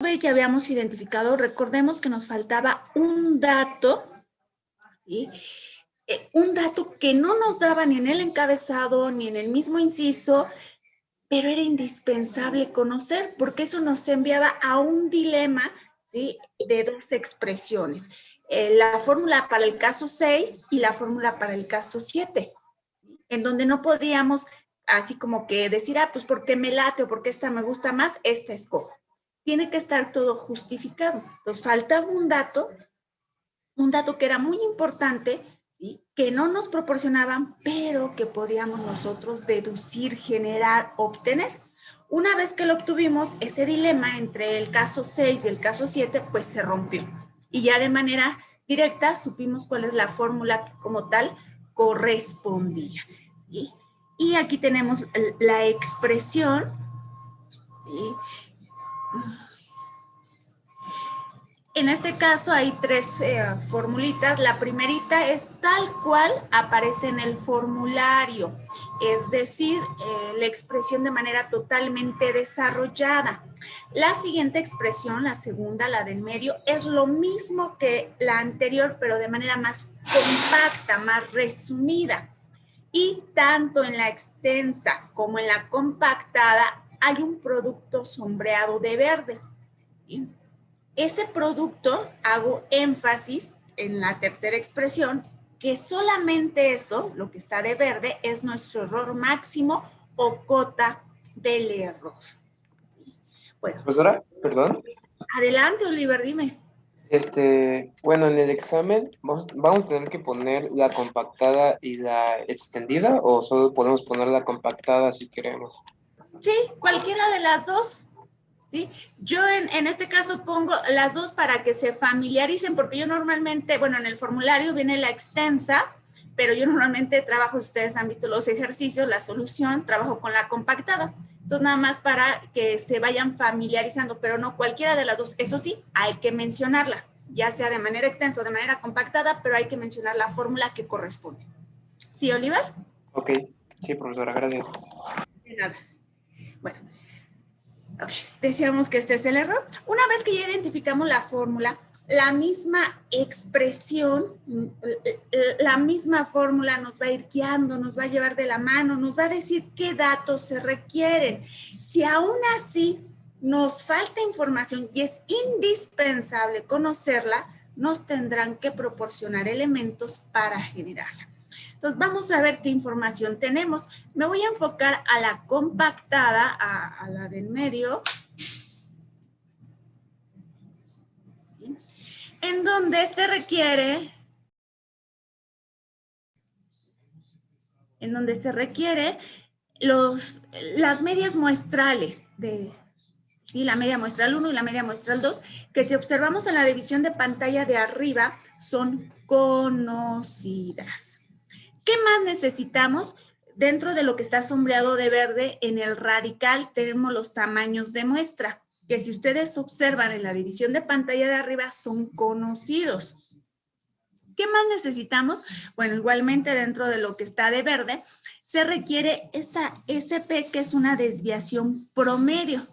Ya habíamos identificado, recordemos que nos faltaba un dato, ¿sí? Un dato que no nos daba ni en el encabezado ni en el mismo inciso, pero era indispensable conocer porque eso nos enviaba a un dilema, ¿sí? De dos expresiones, la fórmula para el caso 6 y la fórmula para el caso 7, en donde no podíamos así como que decir, pues porque me late o porque esta me gusta más, esta escojo. Tiene que estar todo justificado. Nos faltaba un dato que era muy importante, ¿sí? Que no nos proporcionaban, pero que podíamos nosotros deducir, generar, obtener. Una vez que lo obtuvimos, ese dilema entre el caso 6 y el caso 7, pues se rompió. Y ya de manera directa supimos cuál es la fórmula que como tal correspondía, ¿sí? Y aquí tenemos la expresión, ¿sí? En este caso hay tres formulitas. La primerita es tal cual aparece en el formulario, es decir, la expresión de manera totalmente desarrollada. La siguiente expresión, la segunda, la del medio, es lo mismo que la anterior, pero de manera más compacta, más resumida. Y tanto en la extensa como en la compactada hay un producto sombreado de verde. ¿Sí? Ese producto, hago énfasis en la tercera expresión, que solamente eso, lo que está de verde, es nuestro error máximo o cota del error. Bueno, Profesora, perdón. adelante, Oliver, dime. Bueno, en el examen vamos a tener que poner la compactada y la extendida, o solo podemos poner la compactada si queremos. Sí, cualquiera de las dos. ¿Sí? Yo en este caso pongo las dos para que se familiaricen, porque yo normalmente, bueno, en el formulario viene la extensa, pero yo normalmente trabajo, ustedes han visto los ejercicios, la solución, trabajo con la compactada. Entonces, nada más para que se vayan familiarizando, pero no cualquiera de las dos. Eso sí, hay que mencionarla, ya sea de manera extensa o de manera compactada, pero hay que mencionar la fórmula que corresponde. ¿Sí, Oliver? Ok, sí, profesora, gracias. De nada. Bueno, okay. Decíamos que este es el error. Una vez que ya identificamos la fórmula, la misma expresión, la misma fórmula nos va a ir guiando, nos va a llevar de la mano, nos va a decir qué datos se requieren. Si aún así nos falta información y es indispensable conocerla, nos tendrán que proporcionar elementos para generarla. Entonces, vamos a ver qué información tenemos. Me voy a enfocar a la compactada, a la del medio, ¿sí? En donde se requiere, las medias muestrales de, ¿sí? La media muestral 1 y la media muestral 2, que si observamos en la división de pantalla de arriba, son conocidas. ¿Qué más necesitamos? Dentro de lo que está sombreado de verde, en el radical tenemos los tamaños de muestra, que si ustedes observan en la división de pantalla de arriba son conocidos. ¿Qué más necesitamos? Bueno, igualmente dentro de lo que está de verde, se requiere esta SP, que es una desviación promedio.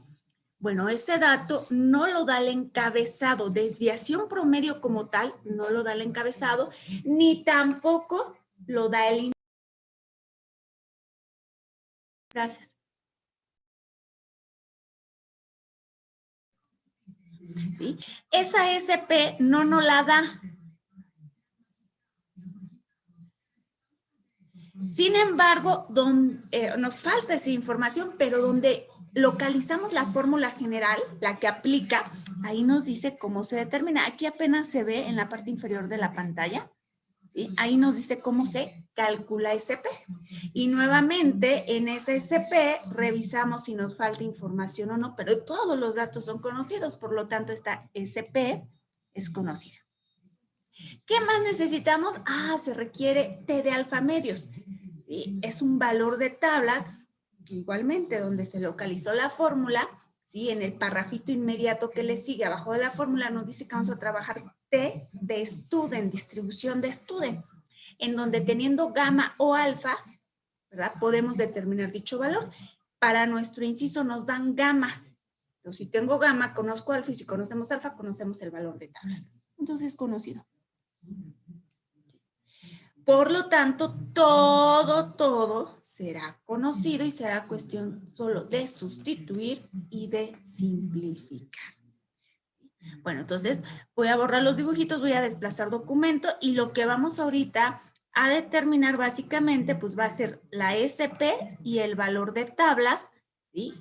Bueno, ese dato no lo da el encabezado, desviación promedio como tal, no lo da el encabezado, ni tampoco lo da el... Gracias. ¿Sí? Esa SP no nos la da. Sin embargo, nos falta esa información, pero donde localizamos la fórmula general, la que aplica, ahí nos dice cómo se determina. Aquí apenas se ve en la parte inferior de la pantalla. ¿Sí? Ahí nos dice cómo se calcula SP. Y nuevamente en esa SP revisamos si nos falta información o no, pero todos los datos son conocidos, por lo tanto esta SP es conocida. ¿Qué más necesitamos? Se requiere T de alfamedios. ¿Sí? Es un valor de tablas, igualmente donde se localizó la fórmula, ¿sí? En el parrafito inmediato que le sigue abajo de la fórmula nos dice que vamos a trabajar T de student, distribución de student, en donde teniendo gamma o alfa, ¿verdad? Podemos determinar dicho valor. Para nuestro inciso nos dan gamma. Entonces, si tengo gamma, conozco alfa, y si conocemos alfa, conocemos el valor de tablas. Entonces, es conocido. Por lo tanto, todo será conocido y será cuestión solo de sustituir y de simplificar. Bueno, entonces voy a borrar los dibujitos, voy a desplazar documento y lo que vamos ahorita a determinar básicamente pues va a ser la SP y el valor de tablas, ¿sí?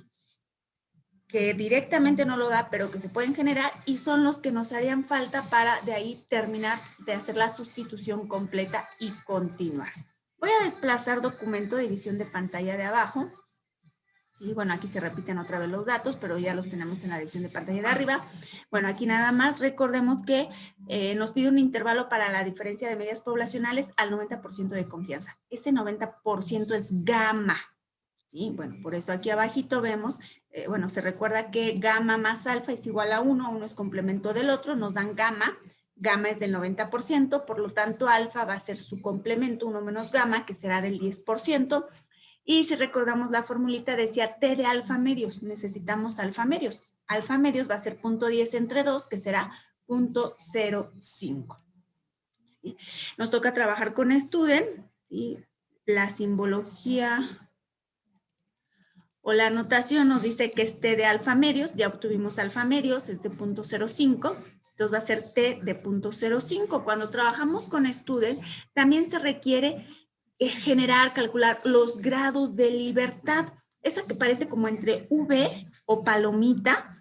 Que directamente no lo da, pero que se pueden generar y son los que nos harían falta para de ahí terminar de hacer la sustitución completa y continuar. Voy a desplazar documento de edición de pantalla de abajo. Sí, bueno, aquí se repiten otra vez los datos, pero ya los tenemos en la edición de pantalla de arriba. Bueno, aquí nada más recordemos que nos pide un intervalo para la diferencia de medias poblacionales al 90% de confianza. Ese 90% es gamma. Sí, bueno, por eso aquí abajito vemos, bueno, se recuerda que gamma más alfa es igual a 1, uno es complemento del otro, nos dan gamma, gamma es del 90%, por lo tanto alfa va a ser su complemento, 1 menos gamma, que será del 10%, y si recordamos la formulita decía T de alfa medios, necesitamos alfa medios va a ser 0.10 entre 2, que será 0.05. ¿Sí? Nos toca trabajar con student, ¿sí? La simbología o la anotación nos dice que es T de alfa medios, ya obtuvimos alfa medios, es de 0.05, entonces va a ser T de 0.05. Cuando trabajamos con student, también se requiere generar, calcular los grados de libertad. Esa que parece como entre V o palomita,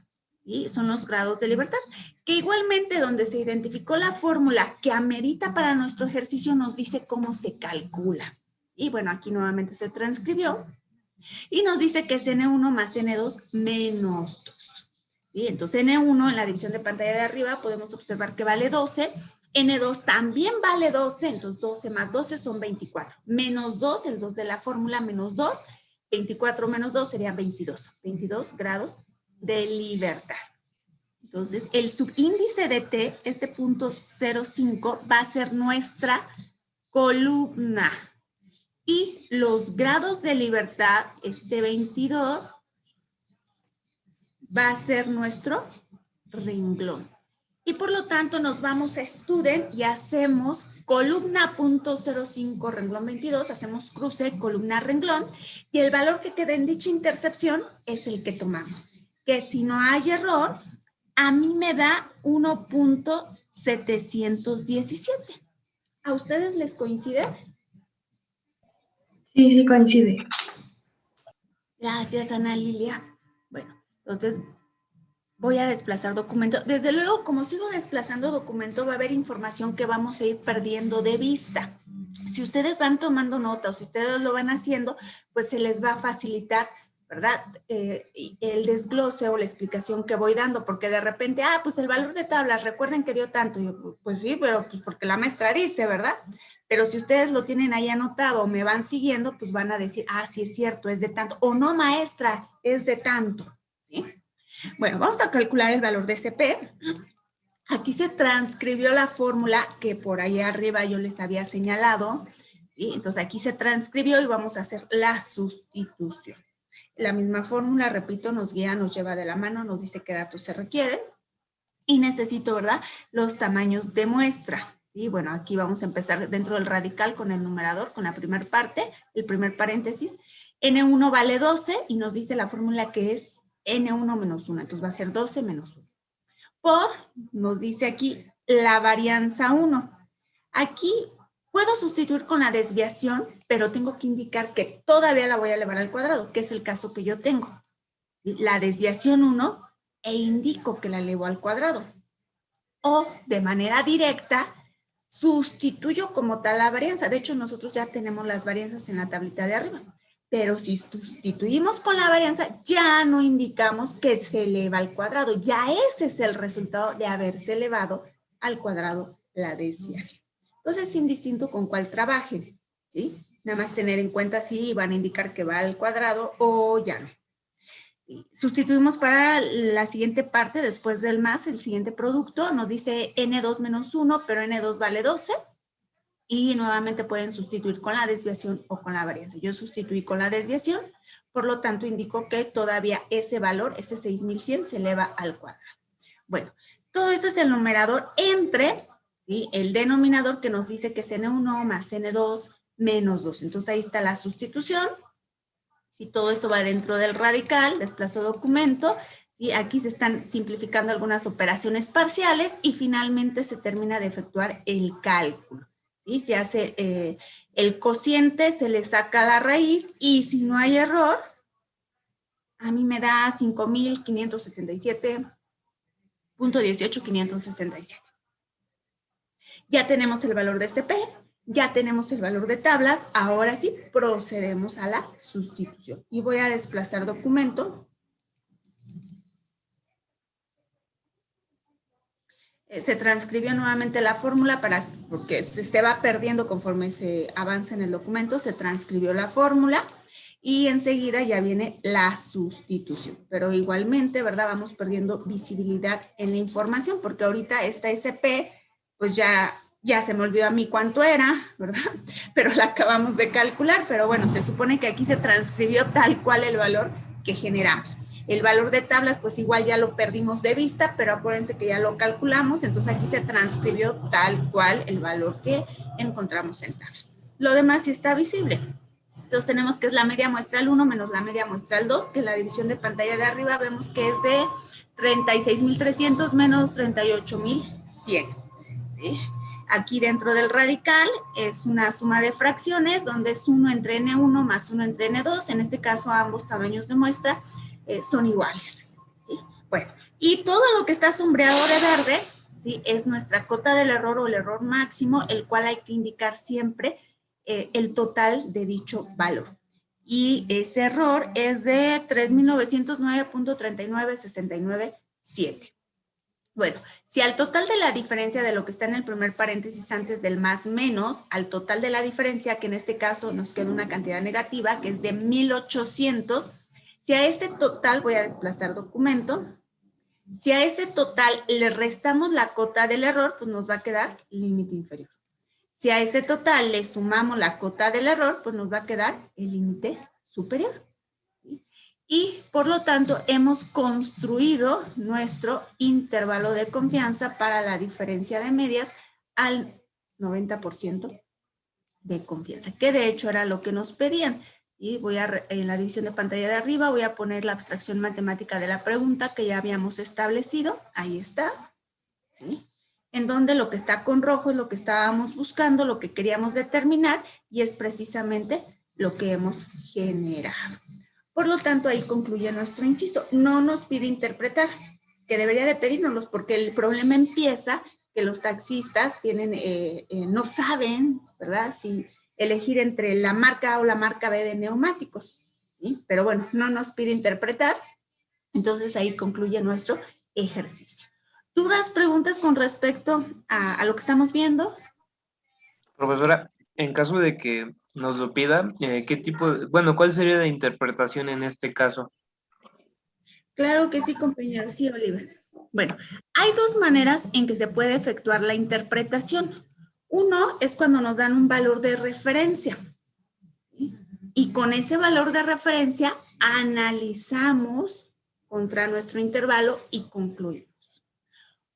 ¿sí? Son los grados de libertad, que igualmente donde se identificó la fórmula que amerita para nuestro ejercicio nos dice cómo se calcula. Y bueno, aquí nuevamente se transcribió. Y nos dice que es N1 más N2 menos 2. ¿Sí? Entonces N1 en la división de pantalla de arriba podemos observar que vale 12. N2 también vale 12, entonces 12 más 12 son 24. Menos 2, el 2 de la fórmula, menos 2. 24 menos 2 sería 22. 22 grados de libertad. Entonces el subíndice de T, este punto 0,5, va a ser nuestra columna. Y los grados de libertad, este 22, va a ser nuestro renglón. Y por lo tanto nos vamos a student y hacemos columna punto 05, renglón 22, hacemos cruce, columna, renglón, y el valor que queda en dicha intercepción es el que tomamos. Que si no hay error, a mí me da 1.717. ¿A ustedes les coincide? Sí, sí coincide. Gracias, Ana Lilia. Bueno, entonces voy a desplazar documento. Desde luego, como sigo desplazando documento, va a haber información que vamos a ir perdiendo de vista. Si ustedes van tomando nota o si ustedes lo van haciendo, pues se les va a facilitar, ¿verdad? El desglose o la explicación que voy dando, porque de repente, pues el valor de tablas, recuerden que dio tanto. Yo, pues sí, pero pues porque la maestra dice, ¿verdad? Pero si ustedes lo tienen ahí anotado o me van siguiendo, pues van a decir, sí es cierto, es de tanto. O no, maestra, es de tanto, ¿sí? Bueno, vamos a calcular el valor de SP. Aquí se transcribió la fórmula que por ahí arriba yo les había señalado, ¿sí? Entonces aquí se transcribió y vamos a hacer la sustitución. La misma fórmula, repito, nos guía, nos lleva de la mano, nos dice qué datos se requieren. Y necesito, ¿verdad?, los tamaños de muestra. Y bueno, aquí vamos a empezar dentro del radical con el numerador, con la primera parte, el primer paréntesis. N1 vale 12 y nos dice la fórmula que es N1 menos 1. Entonces va a ser 12 menos 1. Por, nos dice aquí, la varianza 1. Aquí puedo sustituir con la desviación, pero tengo que indicar que todavía la voy a elevar al cuadrado, que es el caso que yo tengo. La desviación 1 e indico que la elevo al cuadrado. O de manera directa, sustituyo como tal la varianza. De hecho, nosotros ya tenemos las varianzas en la tablita de arriba. Pero si sustituimos con la varianza, ya no indicamos que se eleva al cuadrado. Ya ese es el resultado de haberse elevado al cuadrado la desviación. Entonces, es indistinto con cuál trabajen, ¿sí? Nada más tener en cuenta si van a indicar que va al cuadrado o ya no. Sustituimos para la siguiente parte, después del más, el siguiente producto, nos dice N2 menos 1, pero N2 vale 12. y nuevamente pueden sustituir con la desviación o con la varianza. Yo sustituí con la desviación, por lo tanto indico que todavía ese valor, ese 6100, se eleva al cuadrado. Bueno, todo eso es el numerador entre, ¿sí?, el denominador que nos dice que es N1 más N2 menos 2. Entonces ahí está la sustitución. Si todo eso va dentro del radical, desplazo documento, y aquí se están simplificando algunas operaciones parciales y finalmente se termina de efectuar el cálculo. ¿Sí? Se hace el cociente, se le saca la raíz y si no hay error, a mí me da 5.577.18567. Ya tenemos el valor de CP, ya tenemos el valor de tablas, ahora sí procedemos a la sustitución. Y voy a desplazar documento. Se transcribió nuevamente la fórmula porque se va perdiendo conforme se avanza en el documento, se transcribió la fórmula y enseguida ya viene la sustitución. Pero igualmente, ¿verdad? Vamos perdiendo visibilidad en la información porque ahorita esta SP, pues ya se me olvidó a mí cuánto era, ¿verdad? Pero la acabamos de calcular, pero bueno, se supone que aquí se transcribió tal cual el valor que generamos. El valor de tablas, pues igual ya lo perdimos de vista, pero acuérdense que ya lo calculamos, entonces aquí se transcribió tal cual el valor que encontramos en tablas. Lo demás sí está visible. Entonces tenemos que es la media muestral 1 menos la media muestral 2, que la división de pantalla de arriba vemos que es de 36.300 menos 38.100. ¿Sí? Aquí dentro del radical es una suma de fracciones donde es 1 entre N1 más 1 entre N2. En este caso ambos tamaños de muestra son iguales. ¿Sí? Bueno, y todo lo que está sombreado de verde, ¿sí?, es nuestra cota del error o el error máximo, el cual hay que indicar siempre el total de dicho valor. Y ese error es de 3.909.39697. Bueno, si al total de la diferencia de lo que está en el primer paréntesis antes del más menos, al total de la diferencia, que en este caso nos queda una cantidad negativa, que es de 1.800, si a ese total, voy a desplazar documento, si a ese total le restamos la cota del error, pues nos va a quedar límite inferior. Si a ese total le sumamos la cota del error, pues nos va a quedar el límite superior. Y por lo tanto hemos construido nuestro intervalo de confianza para la diferencia de medias al 90% de confianza, que de hecho era lo que nos pedían. Y voy a, en la división de pantalla de arriba, voy a poner la abstracción matemática de la pregunta que ya habíamos establecido. Ahí está. ¿Sí? En donde lo que está con rojo es lo que estábamos buscando, lo que queríamos determinar, y es precisamente lo que hemos generado. Por lo tanto, ahí concluye nuestro inciso. No nos pide interpretar, que debería de pedírnoslos, porque el problema empieza que los taxistas no saben, ¿verdad?, si elegir entre la marca A o la marca B de neumáticos. ¿Sí? Pero bueno, no nos pide interpretar. Entonces, ahí concluye nuestro ejercicio. ¿Dudas, preguntas con respecto a lo que estamos viendo? Profesora, en caso de que nos lo pida, ¿qué tipo bueno, cuál sería la interpretación en este caso? Claro que sí, compañero, sí, Oliver. Bueno, hay dos maneras en que se puede efectuar la interpretación. Uno es cuando nos dan un valor de referencia, ¿sí? Y con ese valor de referencia analizamos contra nuestro intervalo y concluimos.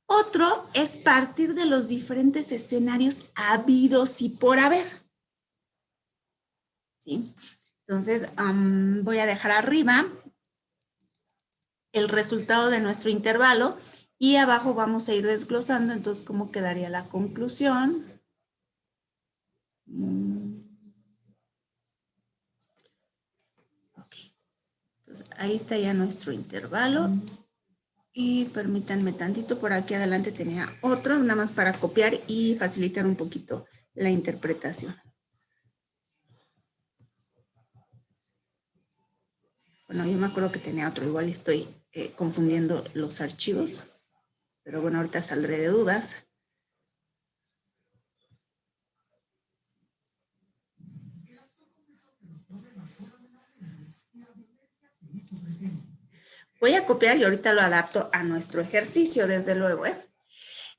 Otro es partir de los diferentes escenarios habidos y por haber. ¿Sí? Entonces, voy a dejar arriba el resultado de nuestro intervalo y abajo vamos a ir desglosando, entonces, ¿cómo quedaría la conclusión? Okay. Entonces, ahí está ya nuestro intervalo. Y permítanme tantito, por aquí adelante tenía otro, nada más para copiar y facilitar un poquito la interpretación. Bueno, yo me acuerdo que tenía otro, igual estoy confundiendo los archivos, pero bueno, ahorita saldré de dudas. Voy a copiar y ahorita lo adapto a nuestro ejercicio, desde luego, ¿eh?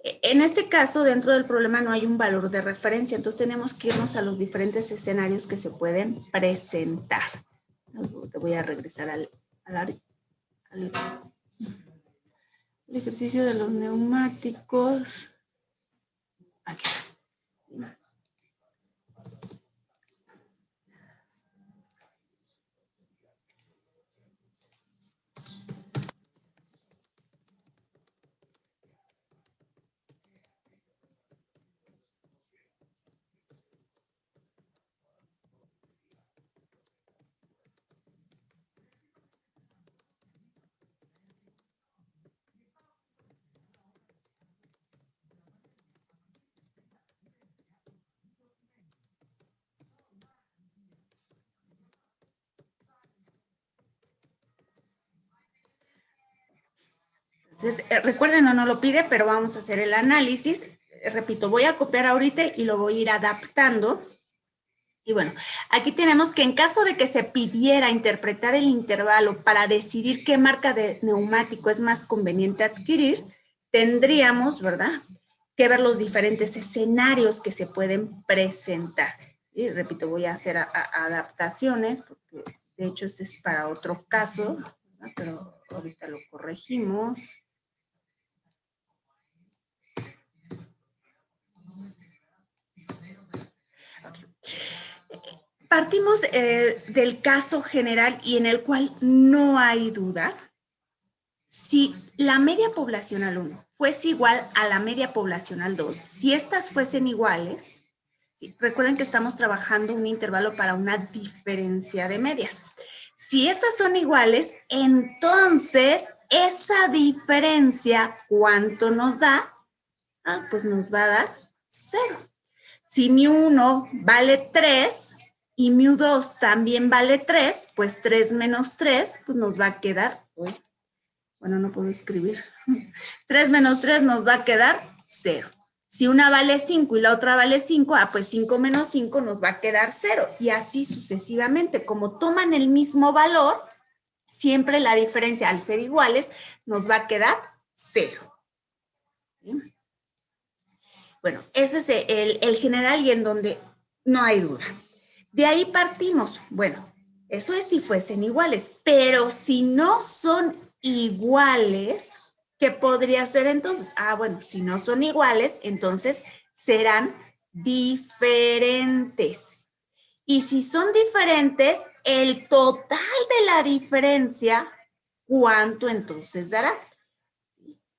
En este caso, dentro del problema no hay un valor de referencia, entonces tenemos que irnos a los diferentes escenarios que se pueden presentar. Te voy a regresar al ejercicio de los neumáticos. Aquí. Entonces, recuerden, no lo pide, pero vamos a hacer el análisis. Repito, voy a copiar ahorita y lo voy a ir adaptando. Y bueno, aquí tenemos que en caso de que se pidiera interpretar el intervalo para decidir qué marca de neumático es más conveniente adquirir, tendríamos, ¿verdad?, que ver los diferentes escenarios que se pueden presentar. Y repito, voy a hacer adaptaciones, porque de hecho este es para otro caso, ¿verdad?, pero ahorita lo corregimos. Partimos del caso general y en el cual no hay duda. Si la media poblacional 1 fuese igual a la media poblacional 2, si estas fuesen iguales, ¿sí? Recuerden que estamos trabajando un intervalo para una diferencia de medias. Si estas son iguales, entonces esa diferencia, ¿cuánto nos da? Pues nos va a dar 0. Si mu1 vale 3 y mu2 también vale 3, pues 3 menos 3, pues nos va a quedar, bueno, no puedo escribir, 3 menos 3 nos va a quedar 0. Si una vale 5 y la otra vale 5, pues 5 menos 5 nos va a quedar 0. Y así sucesivamente. Como toman el mismo valor, siempre la diferencia al ser iguales nos va a quedar 0. ¿Sí? Bueno, ese es el general y en donde no hay duda. De ahí partimos. Bueno, eso es si fuesen iguales, pero si no son iguales, ¿qué podría ser entonces? Bueno, si no son iguales, entonces serán diferentes. Y si son diferentes, el total de la diferencia, ¿cuánto entonces dará?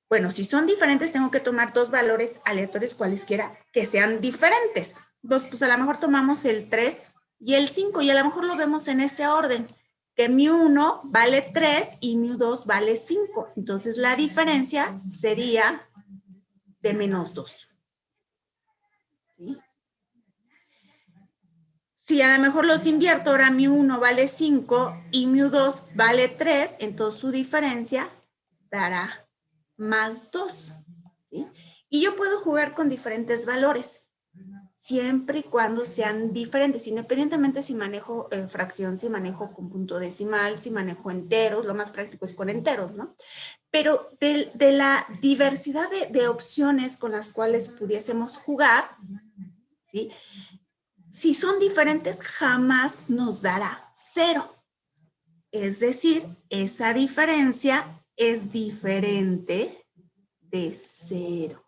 Bueno, si son diferentes, tengo que tomar dos valores aleatorios cualesquiera que sean diferentes. Entonces, pues a lo mejor tomamos el 3 y el 5 y a lo mejor lo vemos en ese orden, que mu1 vale 3 y mu2 vale 5. Entonces, la diferencia sería de menos 2. ¿Sí? Si a lo mejor los invierto, ahora mu1 vale 5 y mu2 vale 3, entonces su diferencia dará más 2. ¿Sí? Y yo puedo jugar con diferentes valores, siempre y cuando sean diferentes, independientemente si manejo fracción, si manejo con punto decimal, si manejo enteros, lo más práctico es con enteros, ¿no? Pero de la diversidad de opciones con las cuales pudiésemos jugar, ¿sí?, si son diferentes, jamás nos dará 0. Es decir, esa diferencia es diferente de 0.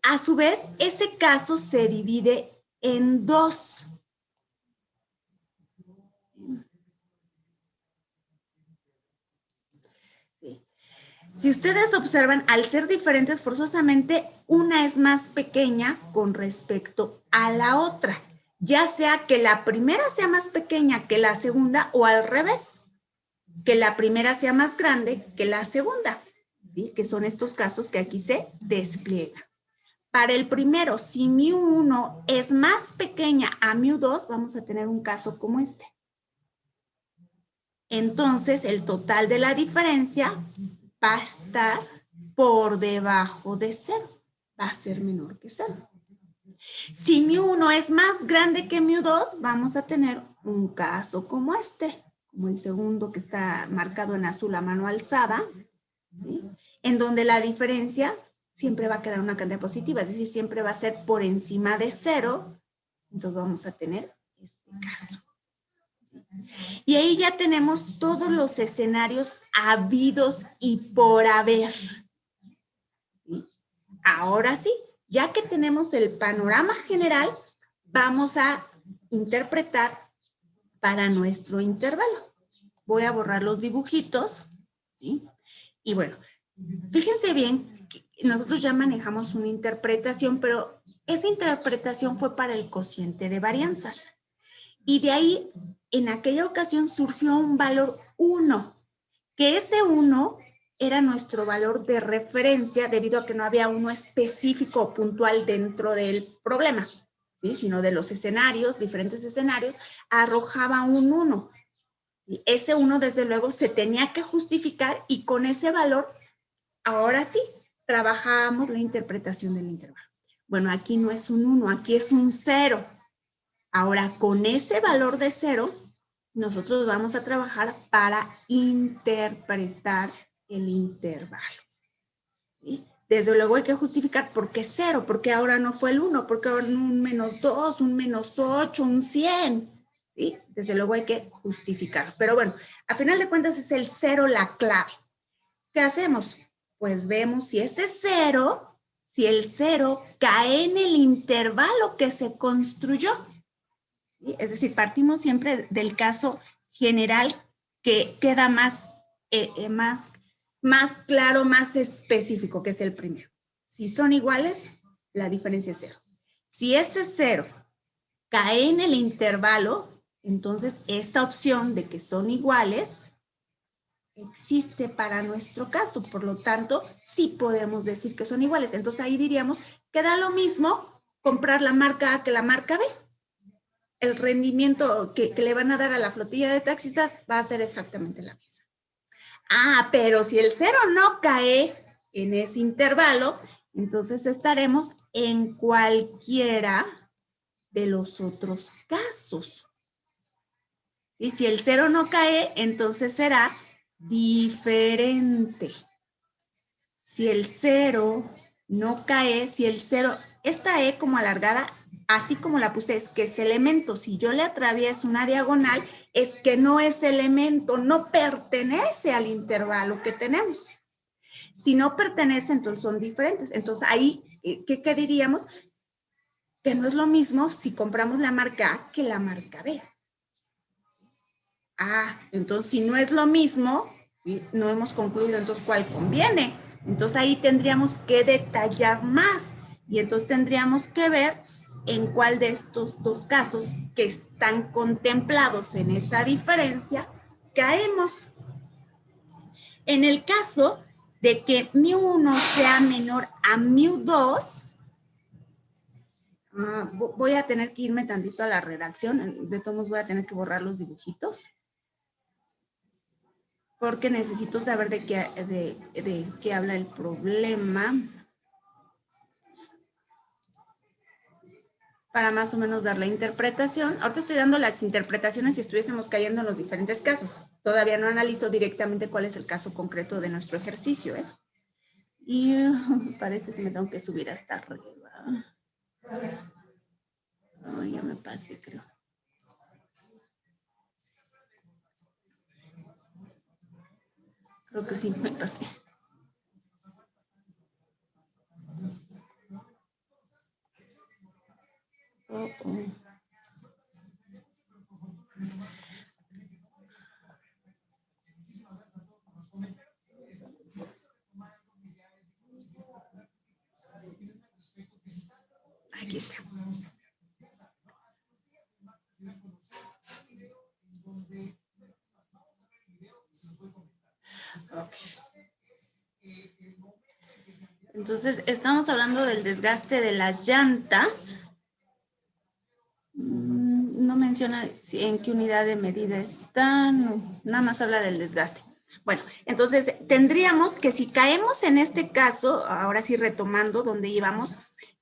A su vez, ese caso se divide en 2. Sí. Si ustedes observan, al ser diferentes, forzosamente una es más pequeña con respecto a la otra, ya sea que la primera sea más pequeña que la segunda o al revés, que la primera sea más grande que la segunda, ¿sí?, que son estos casos que aquí se despliegan. Para el primero, si mu1 es más pequeña a mu2, vamos a tener un caso como este. Entonces, el total de la diferencia va a estar por debajo de 0. Va a ser menor que 0. Si mu1 es más grande que mu2, vamos a tener un caso como este, como el segundo que está marcado en azul a mano alzada, ¿sí?, en donde la diferencia siempre va a quedar una cantidad positiva, es decir, siempre va a ser por encima de 0, entonces vamos a tener este caso. Y ahí ya tenemos todos los escenarios habidos y por haber. ¿Sí? Ahora sí, ya que tenemos el panorama general, vamos a interpretar para nuestro intervalo. Voy a borrar los dibujitos, ¿sí? Y bueno, fíjense bien, que nosotros ya manejamos una interpretación, pero esa interpretación fue para el cociente de varianzas. Y de ahí, en aquella ocasión, surgió un valor 1, que ese 1 era nuestro valor de referencia debido a que no había uno específico o puntual dentro del problema, ¿sí? Sino de los escenarios, diferentes escenarios, arrojaba un 1. Y ese 1, desde luego, se tenía que justificar y con ese valor, ahora sí, trabajábamos la interpretación del intervalo. Bueno, aquí no es un 1, aquí es un 0. Ahora, con ese valor de 0, nosotros vamos a trabajar para interpretar el intervalo. ¿Sí? Desde luego hay que justificar por qué 0, porque ahora no fue el 1, porque ahora un -2, un -8, un 100. ¿Sí? Desde luego hay que justificar. Pero bueno, a final de cuentas es el 0 la clave. ¿Qué hacemos? Pues vemos si ese 0, si el 0 cae en el intervalo que se construyó. ¿Sí? Es decir, partimos siempre del caso general que queda más claro, más específico, que es el primero. Si son iguales, la diferencia es 0. Si ese 0 cae en el intervalo, entonces esa opción de que son iguales existe para nuestro caso. Por lo tanto, sí podemos decir que son iguales. Entonces ahí diríamos que da lo mismo comprar la marca A que la marca B. El rendimiento que le van a dar a la flotilla de taxistas va a ser exactamente la misma. Ah, pero si el 0 no cae en ese intervalo, entonces estaremos en cualquiera de los otros casos. Y si el 0 no cae, entonces será diferente. Si el 0 no cae, si el 0, esta E como alargada, así como la puse, es que es elemento. Si yo le atravieso una diagonal, es que no es elemento, no pertenece al intervalo que tenemos. Si no pertenece, entonces son diferentes. Entonces ahí, ¿qué diríamos? Que no es lo mismo si compramos la marca A que la marca B. Ah, entonces si no es lo mismo, no hemos concluido entonces cuál conviene. Entonces ahí tendríamos que detallar más y entonces tendríamos que ver en cuál de estos dos casos que están contemplados en esa diferencia caemos. En el caso de que μ1 sea menor a μ2, voy a tener que irme tantito a la redacción, de todos modos voy a tener que borrar los dibujitos, porque necesito saber de qué habla el problema para más o menos dar la interpretación. Ahorita estoy dando las interpretaciones si estuviésemos cayendo en los diferentes casos. Todavía no analizo directamente cuál es el caso concreto de nuestro ejercicio, ¿eh? Y parece que me tengo que subir hasta arriba. Oh, ya me pasé, creo. Creo que sí, me pasé. Aquí está. Okay. Entonces, estamos hablando del desgaste de las llantas. No menciona en qué unidad de medida están, nada más habla del desgaste. Bueno, entonces tendríamos que si caemos en este caso, ahora sí retomando donde íbamos,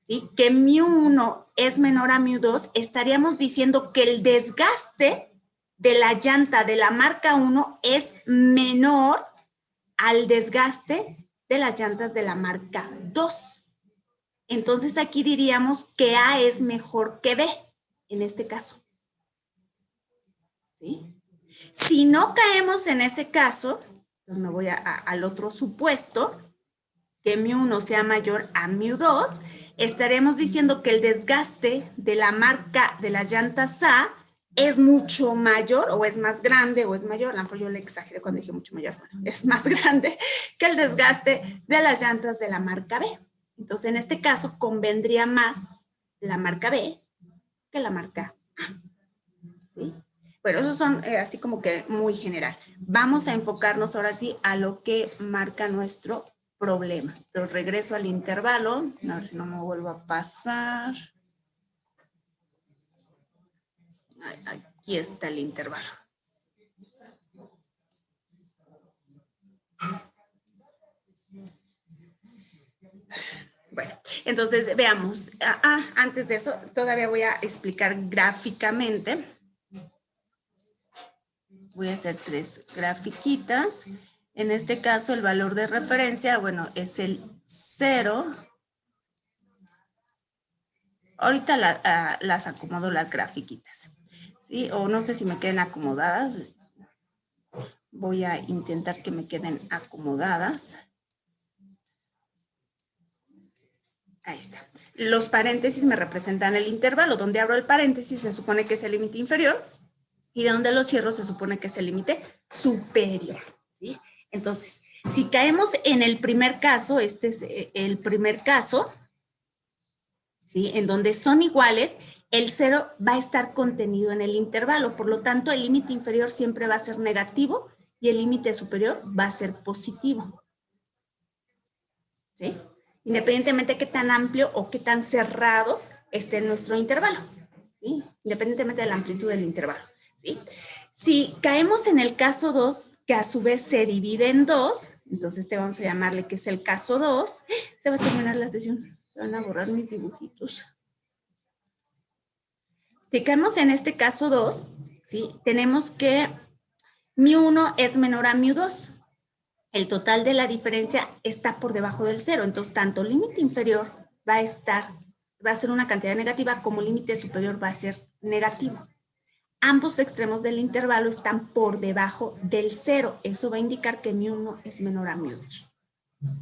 ¿sí? Que μ1 es menor a μ2, estaríamos diciendo que el desgaste de la llanta de la marca 1 es menor al desgaste de las llantas de la marca 2. Entonces aquí diríamos que A es mejor que B, en este caso. ¿Sí? Si no caemos en ese caso, entonces me voy al otro supuesto, que mu1 sea mayor a mu2, estaremos diciendo que el desgaste de la marca de las llantas A es mucho mayor, o es más grande, o es mayor, a lo mejor yo le exageré cuando dije mucho mayor, bueno, es más grande que el desgaste de las llantas de la marca B. Entonces, en este caso, convendría más la marca B que la marca A. ¿Sí? Bueno, esos son así como que muy general. Vamos a enfocarnos ahora sí a lo que marca nuestro problema. Entonces, regreso al intervalo, a ver si no me vuelvo a pasar. Aquí está el intervalo. Bueno, entonces veamos. Antes de eso, todavía voy a explicar gráficamente. Voy a hacer 3 grafiquitas. En este caso, el valor de referencia, bueno, es el 0. Ahorita las acomodo las grafiquitas, ¿sí? O no sé si me queden acomodadas. Voy a intentar que me queden acomodadas. Ahí está. Los paréntesis me representan el intervalo. Donde abro el paréntesis se supone que es el límite inferior y donde lo cierro se supone que es el límite superior, ¿sí? Entonces, si caemos en el primer caso, este es el primer caso, ¿sí? En donde son iguales, el 0 va a estar contenido en el intervalo. Por lo tanto, el límite inferior siempre va a ser negativo y el límite superior va a ser positivo. ¿Sí? Independientemente de qué tan amplio o qué tan cerrado esté nuestro intervalo. ¿Sí? Independientemente de la amplitud del intervalo. ¿Sí? Si caemos en el caso 2, que a su vez se divide en 2, entonces vamos a llamarle que es el caso 2, se va a terminar la sesión. Se van a borrar mis dibujitos. Si caemos en este caso 2, ¿sí? Tenemos que mu1 es menor a mu2. El total de la diferencia está por debajo del 0. Entonces, tanto límite inferior va a ser una cantidad negativa como límite superior va a ser negativo. Ambos extremos del intervalo están por debajo del 0. Eso va a indicar que mu1 es menor a mu2.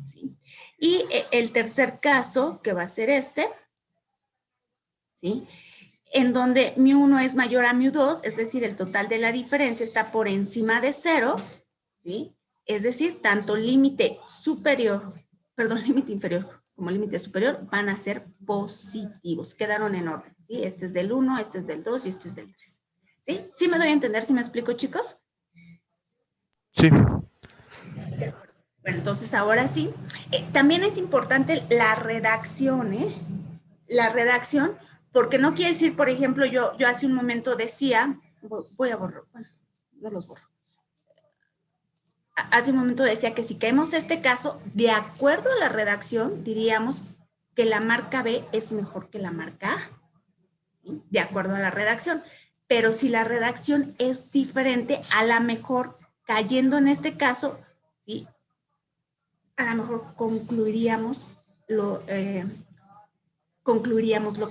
¿Sí? Y el tercer caso, que va a ser este, ¿sí? En donde mu1 es mayor a mu2, es decir, el total de la diferencia está por encima de 0, ¿sí? Es decir, tanto límite inferior como límite superior van a ser positivos, quedaron en orden, ¿sí? Este es del 1, este es del 2 y este es del 3. ¿Sí? ¿Sí me doy a entender si me explico, chicos? Sí. Bueno, entonces ahora sí. También es importante la redacción, ¿eh? La redacción, porque no quiere decir, por ejemplo, yo hace un momento decía, voy a borrar, bueno, no los borro. Hace un momento decía que si caemos este caso, de acuerdo a la redacción, diríamos que la marca B es mejor que la marca A, ¿sí? De acuerdo a la redacción. Pero si la redacción es diferente, a lo mejor, cayendo en este caso, ¿sí? A lo mejor concluiríamos lo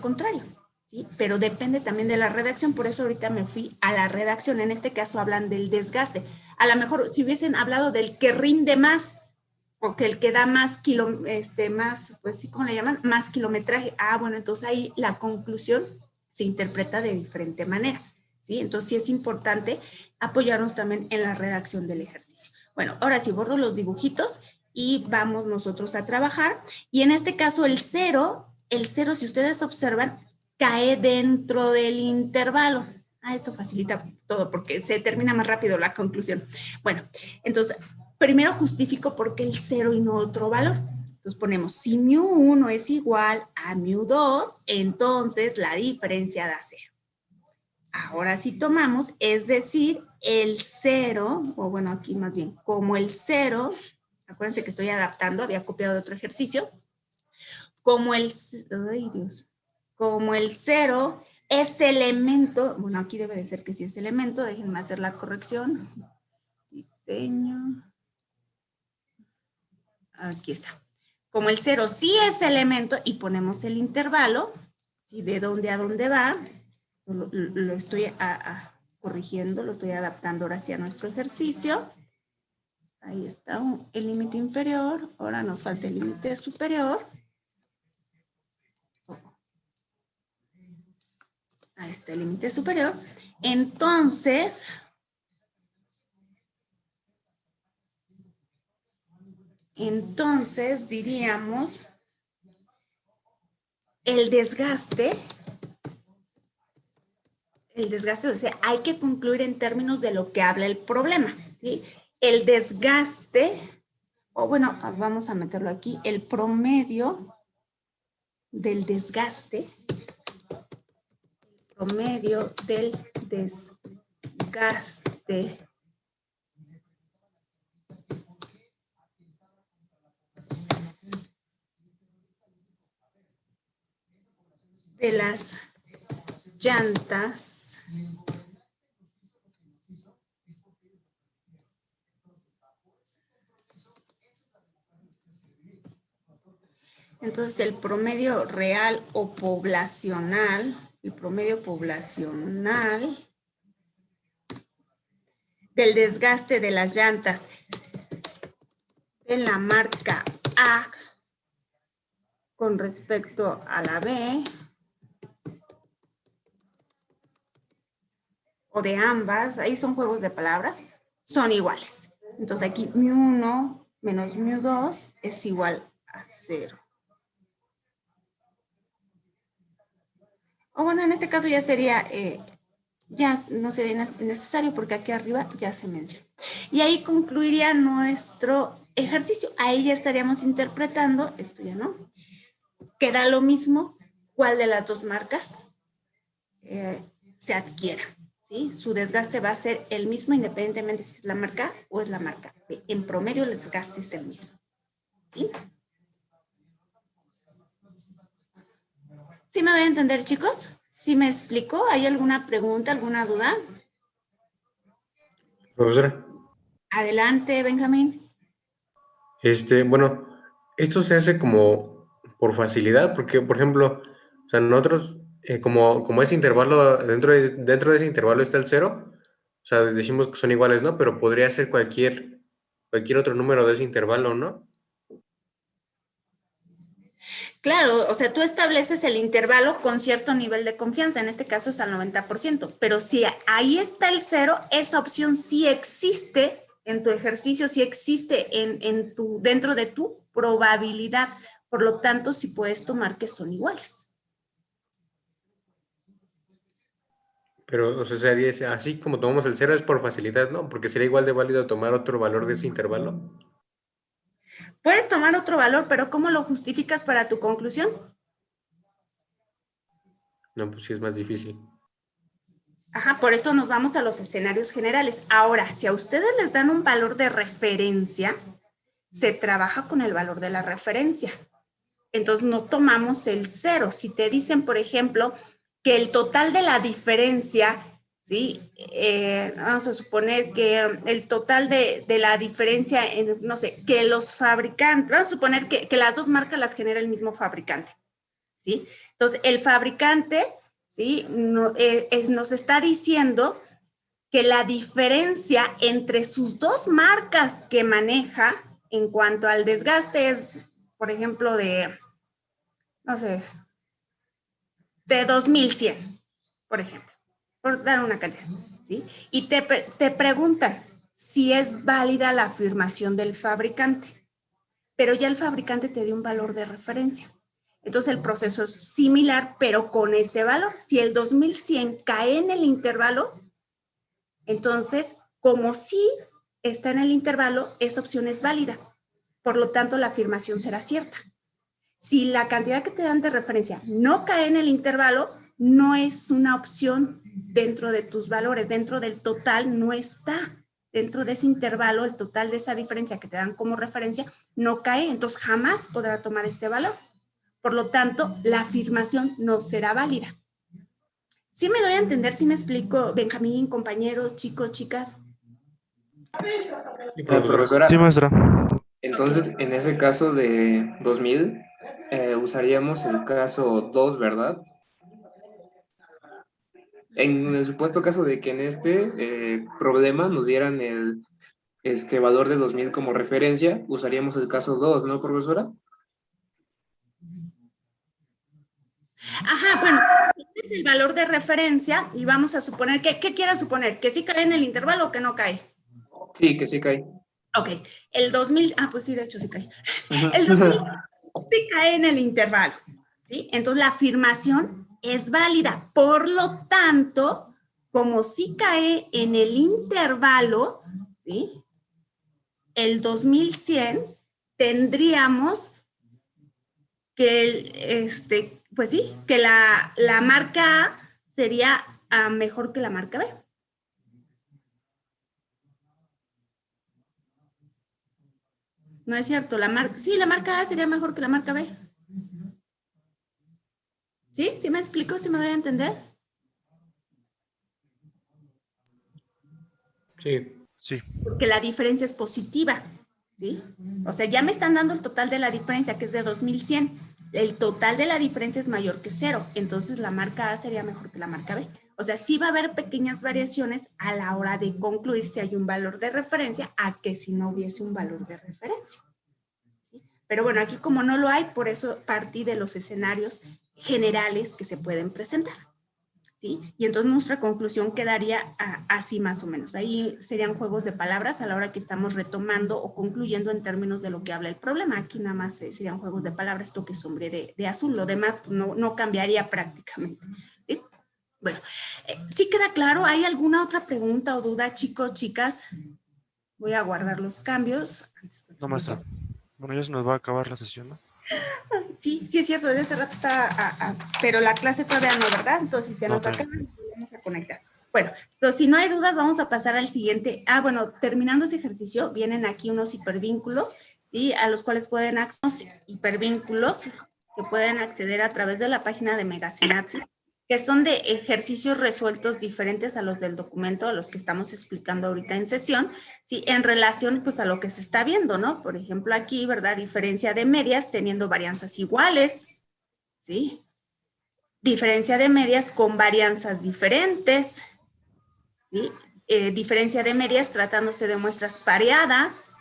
contrario, ¿sí? Pero depende también de la redacción, por eso ahorita me fui a la redacción. En este caso hablan del desgaste. A lo mejor si hubiesen hablado del que rinde más o que el que da más pues sí, ¿cómo le llaman? Más kilometraje. Bueno, entonces ahí la conclusión se interpreta de diferente manera, ¿sí? Entonces sí es importante apoyarnos también en la redacción del ejercicio. Bueno, ahora sí borro los dibujitos y vamos nosotros a trabajar. Y en este caso el 0, si ustedes observan, cae dentro del intervalo. Eso facilita todo porque se termina más rápido la conclusión. Bueno, entonces, primero justifico por qué el 0 y no otro valor. Entonces ponemos, si mu1 es igual a mu2, entonces la diferencia da 0. Ahora sí tomamos, es decir, el 0, o bueno, aquí más bien, como el 0, acuérdense que estoy adaptando, había copiado de otro ejercicio, como el 0 es elemento, bueno, aquí debe de ser que sí es elemento, déjenme hacer la corrección. Diseño. aquí está. Como el 0 sí es elemento y ponemos el intervalo, ¿sí? De dónde a dónde va, lo estoy corrigiendo, lo estoy adaptando ahora hacia nuestro ejercicio. Ahí está el límite inferior, ahora nos falta el límite superior. Ahí está el límite superior. Entonces, diríamos, el desgaste, o sea, hay que concluir en términos de lo que habla el problema, ¿sí? El desgaste, o bueno, vamos a meterlo aquí, el promedio del desgaste, de las llantas entonces el promedio real o poblacional, del desgaste de las llantas en la marca A con respecto a la B o de ambas, ahí son juegos de palabras, son iguales. Entonces aquí μ1 menos μ2 es igual a 0. O bueno, en este caso ya sería, ya no sería necesario porque aquí arriba ya se menciona. Y ahí concluiría nuestro ejercicio. Ahí ya estaríamos interpretando, esto ya no, queda lo mismo cuál de las dos marcas se adquiera. ¿Sí? Su desgaste va a ser el mismo independientemente si es la marca A o es la marca B. En promedio el desgaste es el mismo. ¿Sí? ¿Sí me doy a entender, chicos? ¿Sí me explico? ¿Hay alguna pregunta, alguna duda? Profesora. Adelante, Benjamín. Bueno, esto se hace como por facilidad, porque, por ejemplo, o sea, nosotros, como ese intervalo, dentro de ese intervalo está el 0, o sea, decimos que son iguales, ¿no? Pero podría ser cualquier otro número de ese intervalo, ¿no? Claro, o sea, tú estableces el intervalo con cierto nivel de confianza, en este caso es al 90%, pero si ahí está el 0, esa opción sí existe en tu ejercicio, sí existe dentro de tu probabilidad, por lo tanto, sí puedes tomar que son iguales. Pero, o sea, sería así como tomamos el 0 es por facilidad, ¿no? Porque sería igual de válido tomar otro valor de ese intervalo. Puedes tomar otro valor, pero ¿cómo lo justificas para tu conclusión? No, pues sí es más difícil. Ajá, por eso nos vamos a los escenarios generales. Ahora, si a ustedes les dan un valor de referencia, se trabaja con el valor de la referencia. Entonces, no tomamos el 0. Si te dicen, por ejemplo, que el total de la diferencia, ¿sí? Vamos a suponer que el total de la diferencia, no sé, que los fabricantes, vamos a suponer que las dos marcas las genera el mismo fabricante, ¿sí? Entonces, el fabricante, ¿sí? Nos está diciendo que la diferencia entre sus dos marcas que maneja en cuanto al desgaste es, por ejemplo, no sé, de 2100, por ejemplo, por dar una cantidad, ¿sí? Y te preguntan si es válida la afirmación del fabricante, pero ya el fabricante te dio un valor de referencia. Entonces el proceso es similar, pero con ese valor. Si el 2100 cae en el intervalo, entonces, como sí está en el intervalo, esa opción es válida. Por lo tanto, la afirmación será cierta. Si la cantidad que te dan de referencia no cae en el intervalo, no es una opción dentro de tus valores, dentro del total no está. Dentro de ese intervalo, el total de esa diferencia que te dan como referencia no cae, entonces jamás podrá tomar ese valor. Por lo tanto, la afirmación no será válida. ¿Sí me doy a entender? ¿Sí me explico, Benjamín, compañeros, chicos, chicas? Sí, profesora. Sí, maestra. Entonces, en ese caso de 2000, usaríamos el caso 2, ¿verdad? En el supuesto caso de que en este problema nos dieran el valor de 2000 como referencia, usaríamos el caso 2, ¿no, profesora? Ajá, bueno, este es el valor de referencia y vamos a suponer que, ¿qué quiera suponer? ¿Que sí cae en el intervalo o que no cae? Sí, que sí cae. Ok, el 2000, pues sí, de hecho sí cae. El 2000 sí cae en el intervalo, ¿sí? Entonces la afirmación es válida. Por lo tanto, como sí cae en el intervalo, ¿sí? El 2100 tendríamos que, pues sí, que la marca A sería mejor que la marca B. No es cierto, sí, la marca A sería mejor que la marca B. ¿Sí? ¿Sí me explico? ¿Sí me doy a entender? Sí. Sí. Porque la diferencia es positiva, ¿sí? O sea, ya me están dando el total de la diferencia, que es de 2100. El total de la diferencia es mayor que 0, entonces la marca A sería mejor que la marca B. O sea, sí va a haber pequeñas variaciones a la hora de concluir si hay un valor de referencia a que si no hubiese un valor de referencia. ¿Sí? Pero bueno, aquí como no lo hay, por eso partí de los escenarios generales que se pueden presentar. ¿Sí? Y entonces nuestra conclusión quedaría así más o menos. Ahí serían juegos de palabras a la hora que estamos retomando o concluyendo en términos de lo que habla el problema. Aquí nada más serían juegos de palabras, toque sombre de azul. Lo demás pues, no cambiaría prácticamente. ¿Sí? Bueno, ¿sí queda claro? ¿Hay alguna otra pregunta o duda, chicos, chicas? Voy a guardar los cambios. No, maestra. Bueno, ya se nos va a acabar la sesión, ¿no? Sí, sí es cierto, desde hace rato está, pero la clase todavía no, ¿verdad? Entonces, si se No, nos todavía acaba, vamos a conectar. Bueno, entonces, si no hay dudas, vamos a pasar al siguiente. Bueno, terminando ese ejercicio, vienen aquí unos hipervínculos, ¿sí? A los cuales pueden acceder, hipervínculos que pueden acceder a través de la página de Megasinapsis, que son de ejercicios resueltos diferentes a los del documento, a los que estamos explicando ahorita en sesión, ¿sí? En relación pues a lo que se está viendo, ¿no? Por ejemplo, aquí, ¿verdad? Diferencia de medias teniendo varianzas iguales, ¿sí? Diferencia de medias con varianzas diferentes, ¿sí? Diferencia de medias tratándose de muestras pareadas,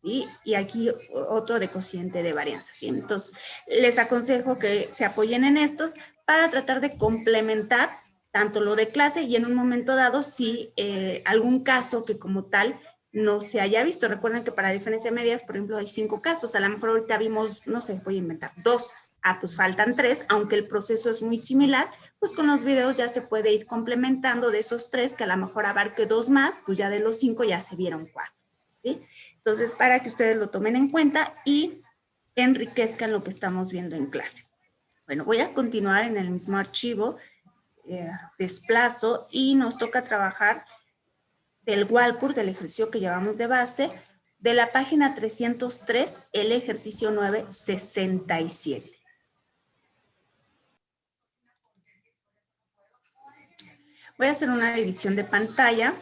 ¿sí? Y aquí otro de cociente de varianza, ¿sí? Entonces, les aconsejo que se apoyen en estos para tratar de complementar tanto lo de clase y en un momento dado, si algún caso que como tal no se haya visto. Recuerden que para diferencia de medias, por ejemplo, hay 5 casos. A lo mejor ahorita vimos, no sé, voy a inventar 2. Pues faltan 3, aunque el proceso es muy similar, pues con los videos ya se puede ir complementando de esos 3, que a lo mejor abarque 2 más, pues ya de los 5 ya se vieron 4, ¿sí? Entonces, para que ustedes lo tomen en cuenta y enriquezcan lo que estamos viendo en clase. Bueno, voy a continuar en el mismo archivo, desplazo, y nos toca trabajar del Walpur, del ejercicio que llevamos de base, de la página 303, el ejercicio 967. Voy a hacer una división de pantalla.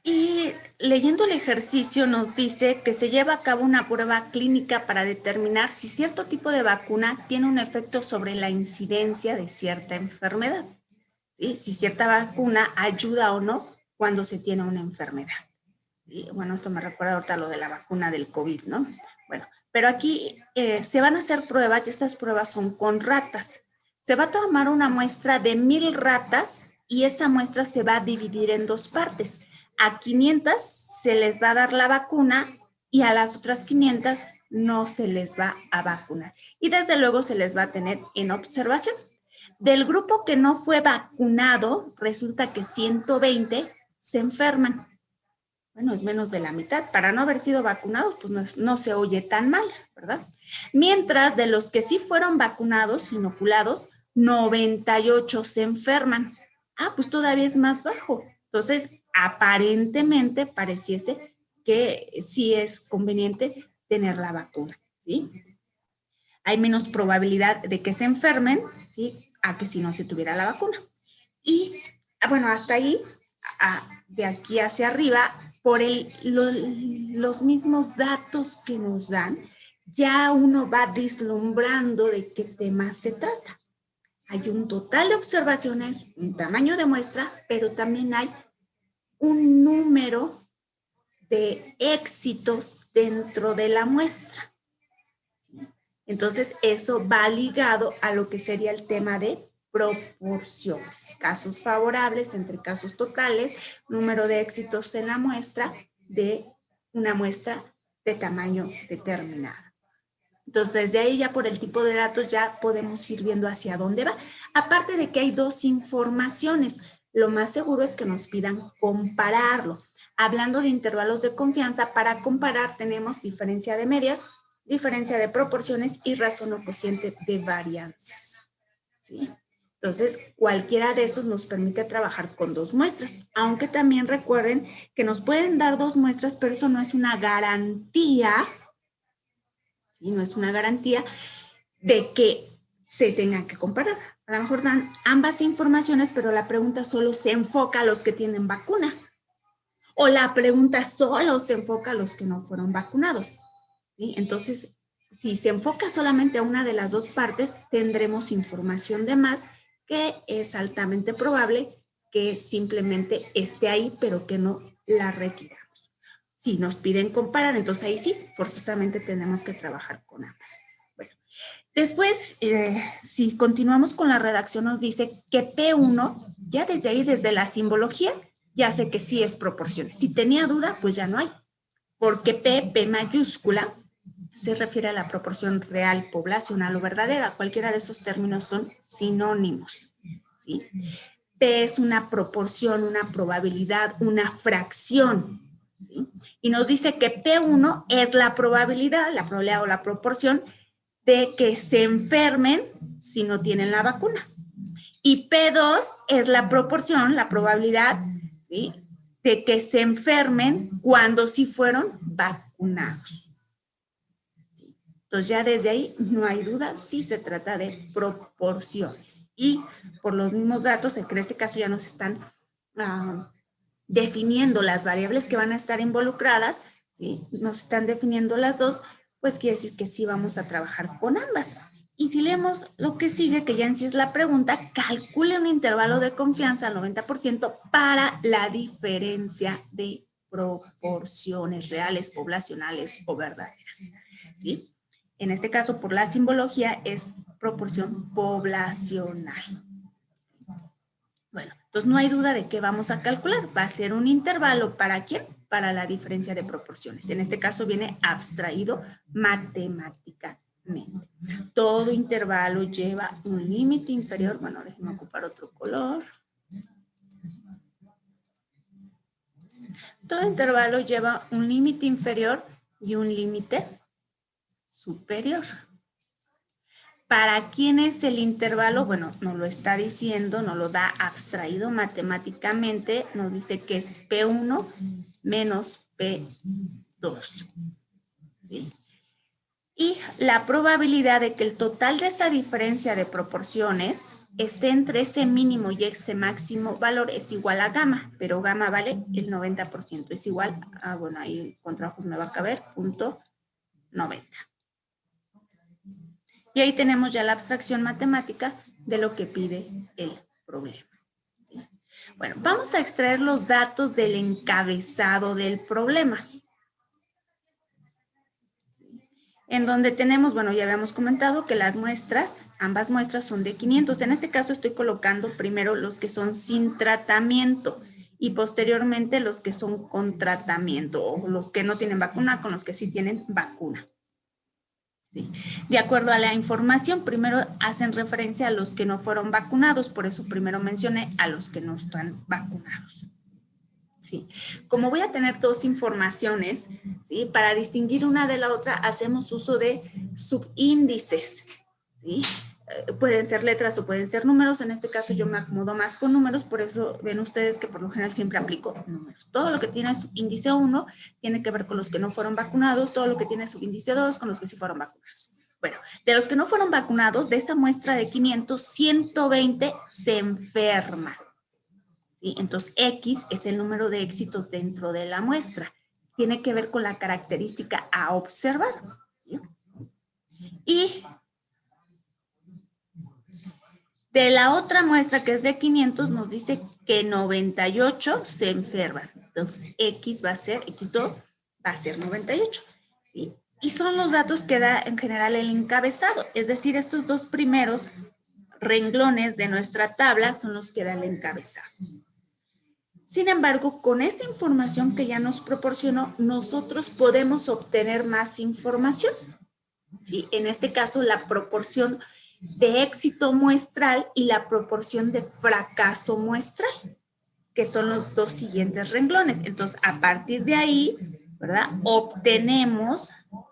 Y leyendo el ejercicio nos dice que se lleva a cabo una prueba clínica para determinar si cierto tipo de vacuna tiene un efecto sobre la incidencia de cierta enfermedad. ¿Sí? Si cierta vacuna ayuda o no cuando se tiene una enfermedad. Y bueno, esto me recuerda ahorita lo de la vacuna del COVID, ¿no? Bueno, pero aquí se van a hacer pruebas y estas pruebas son con ratas. Se va a tomar una muestra de 1000 ratas y esa muestra se va a dividir en 2 partes. A 500 se les va a dar la vacuna y a las otras 500 no se les va a vacunar. Y desde luego se les va a tener en observación. Del grupo que no fue vacunado, resulta que 120 se enferman. Bueno, es menos de la mitad. Para no haber sido vacunados, pues no se oye tan mal, ¿verdad? Mientras de los que sí fueron vacunados, inoculados, 98 se enferman. Pues todavía es más bajo. Entonces, aparentemente pareciese que sí es conveniente tener la vacuna, ¿sí? Hay menos probabilidad de que se enfermen, ¿sí? A que si no se tuviera la vacuna. Y bueno, hasta ahí, de aquí hacia arriba, por los mismos datos que nos dan, ya uno va vislumbrando de qué tema se trata. Hay un total de observaciones, un tamaño de muestra, pero también hay un número de éxitos dentro de la muestra. Entonces, eso va ligado a lo que sería el tema de proporciones. Casos favorables entre casos totales, número de éxitos en la muestra de una muestra de tamaño determinado. Entonces, desde ahí ya por el tipo de datos ya podemos ir viendo hacia dónde va. Aparte de que hay dos informaciones, lo más seguro es que nos pidan compararlo. Hablando de intervalos de confianza, para comparar tenemos diferencia de medias, diferencia de proporciones y razón o cociente de varianzas. ¿Sí? Entonces, cualquiera de estos nos permite trabajar con dos muestras, aunque también recuerden que nos pueden dar dos muestras, pero eso no es una garantía, ¿sí? No es una garantía de que se tengan que comparar. A lo mejor dan ambas informaciones, pero la pregunta solo se enfoca a los que tienen vacuna. O la pregunta solo se enfoca a los que no fueron vacunados. ¿Sí? Entonces, si se enfoca solamente a una de las dos partes, tendremos información de más que es altamente probable que simplemente esté ahí, pero que no la requiramos. Si nos piden comparar, entonces ahí sí, forzosamente tenemos que trabajar con ambas. Bueno, después, si continuamos con la redacción, nos dice que P1, ya desde ahí, desde la simbología, ya sé que sí es proporciones. Si tenía duda, pues ya no hay. Porque P mayúscula, se refiere a la proporción real, poblacional o verdadera. Cualquiera de esos términos son sinónimos. ¿Sí? P es una proporción, una probabilidad, una fracción. ¿Sí? Y nos dice que P1 es la probabilidad o la proporción de que se enfermen si no tienen la vacuna. Y P2 es la proporción, la probabilidad, ¿sí?, de que se enfermen cuando sí fueron vacunados. Entonces ya desde ahí no hay duda, sí se trata de proporciones. Y por los mismos datos, en este caso ya nos están definiendo las variables que van a estar involucradas, ¿sí? Nos están definiendo las dos, pues quiere decir que sí vamos a trabajar con ambas. Y si leemos lo que sigue, que ya en sí es la pregunta, calcule un intervalo de confianza al 90% para la diferencia de proporciones reales, poblacionales o verdaderas. ¿Sí? En este caso, por la simbología, es proporción poblacional. Bueno, entonces no hay duda de que vamos a calcular. Va a ser un intervalo, ¿para quién? Para la diferencia de proporciones. En este caso viene abstraído matemáticamente. Todo intervalo lleva un límite inferior. Bueno, déjenme ocupar otro color. Todo intervalo lleva un límite inferior y un límite superior. ¿Para quién es el intervalo? Bueno, nos lo está diciendo, nos lo da abstraído matemáticamente, nos dice que es P1 menos P2. ¿Sí? Y la probabilidad de que el total de esa diferencia de proporciones esté entre ese mínimo y ese máximo valor es igual a gamma, pero gamma vale el 90%, es igual a, bueno, ahí con trabajos me va a caber, 0.90. Y ahí tenemos ya la abstracción matemática de lo que pide el problema. ¿Sí? Bueno, vamos a extraer los datos del encabezado del problema. En donde tenemos, bueno, ya habíamos comentado que las muestras, ambas muestras son de 500. En este caso estoy colocando primero los que son sin tratamiento y posteriormente los que son con tratamiento, o los que no tienen vacuna con los que sí tienen vacuna. ¿Sí? De acuerdo a la información, primero hacen referencia a los que no fueron vacunados, por eso primero mencioné a los que no están vacunados. ¿Sí? Como voy a tener dos informaciones, ¿sí?, para distinguir una de la otra, hacemos uso de subíndices. ¿Sí? Pueden ser letras o pueden ser números. En este caso yo me acomodo más con números, por eso ven ustedes que por lo general siempre aplico números. Todo lo que tiene subíndice 1 tiene que ver con los que no fueron vacunados, todo lo que tiene subíndice 2 con los que sí fueron vacunados. Bueno, de los que no fueron vacunados, de esa muestra de 500, 120 se enferman. ¿sí? Entonces, X es el número de éxitos dentro de la muestra. Tiene que ver con la característica a observar, ¿sí? Y de la otra muestra, que es de 500, nos dice que 98 se enferman. Entonces, X va a ser, X2 va a ser 98. ¿Sí? Y son los datos que da en general el encabezado. Es decir, estos dos primeros renglones de nuestra tabla son los que da el encabezado. Sin embargo, con esa información que ya nos proporcionó, nosotros podemos obtener más información. ¿Sí? En este caso, la proporción de éxito muestral y la proporción de fracaso muestral, que son los dos siguientes renglones. Entonces, a partir de ahí, ¿verdad? Obtenemos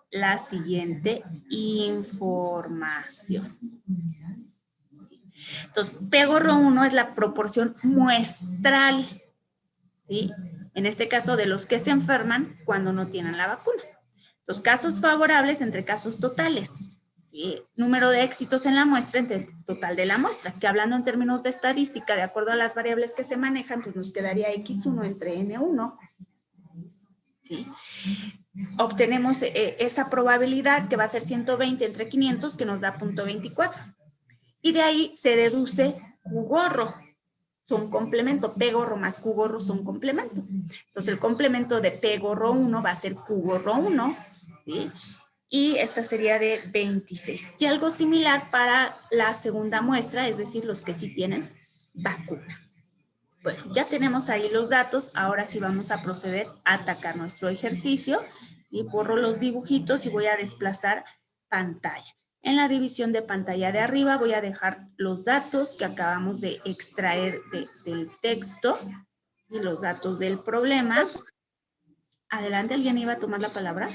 la siguiente información. Entonces, P-gorro 1 es la proporción muestral, ¿sí? En este caso, de los que se enferman cuando no tienen la vacuna. Los casos favorables entre casos totales. ¿Sí? Número de éxitos en la muestra entre el total de la muestra, que hablando en términos de estadística, de acuerdo a las variables que se manejan, pues nos quedaría X1 entre N1. ¿Sí? Obtenemos esa probabilidad que va a ser 120 entre 500, que nos da 0.24. Y de ahí se deduce Q-gorro. Son complemento. P-gorro más Q-gorro son complemento. Entonces, el complemento de P-gorro 1 va a ser Q-gorro 1, ¿sí? Y esta sería de 26. Y algo similar para la segunda muestra, es decir, los que sí tienen vacuna. Bueno, ya tenemos ahí los datos. Ahora sí vamos a proceder a atacar nuestro ejercicio. Y borro los dibujitos y voy a desplazar pantalla. En la división de pantalla de arriba voy a dejar los datos que acabamos de extraer del texto y los datos del problema. Adelante, ¿alguien iba a tomar la palabra?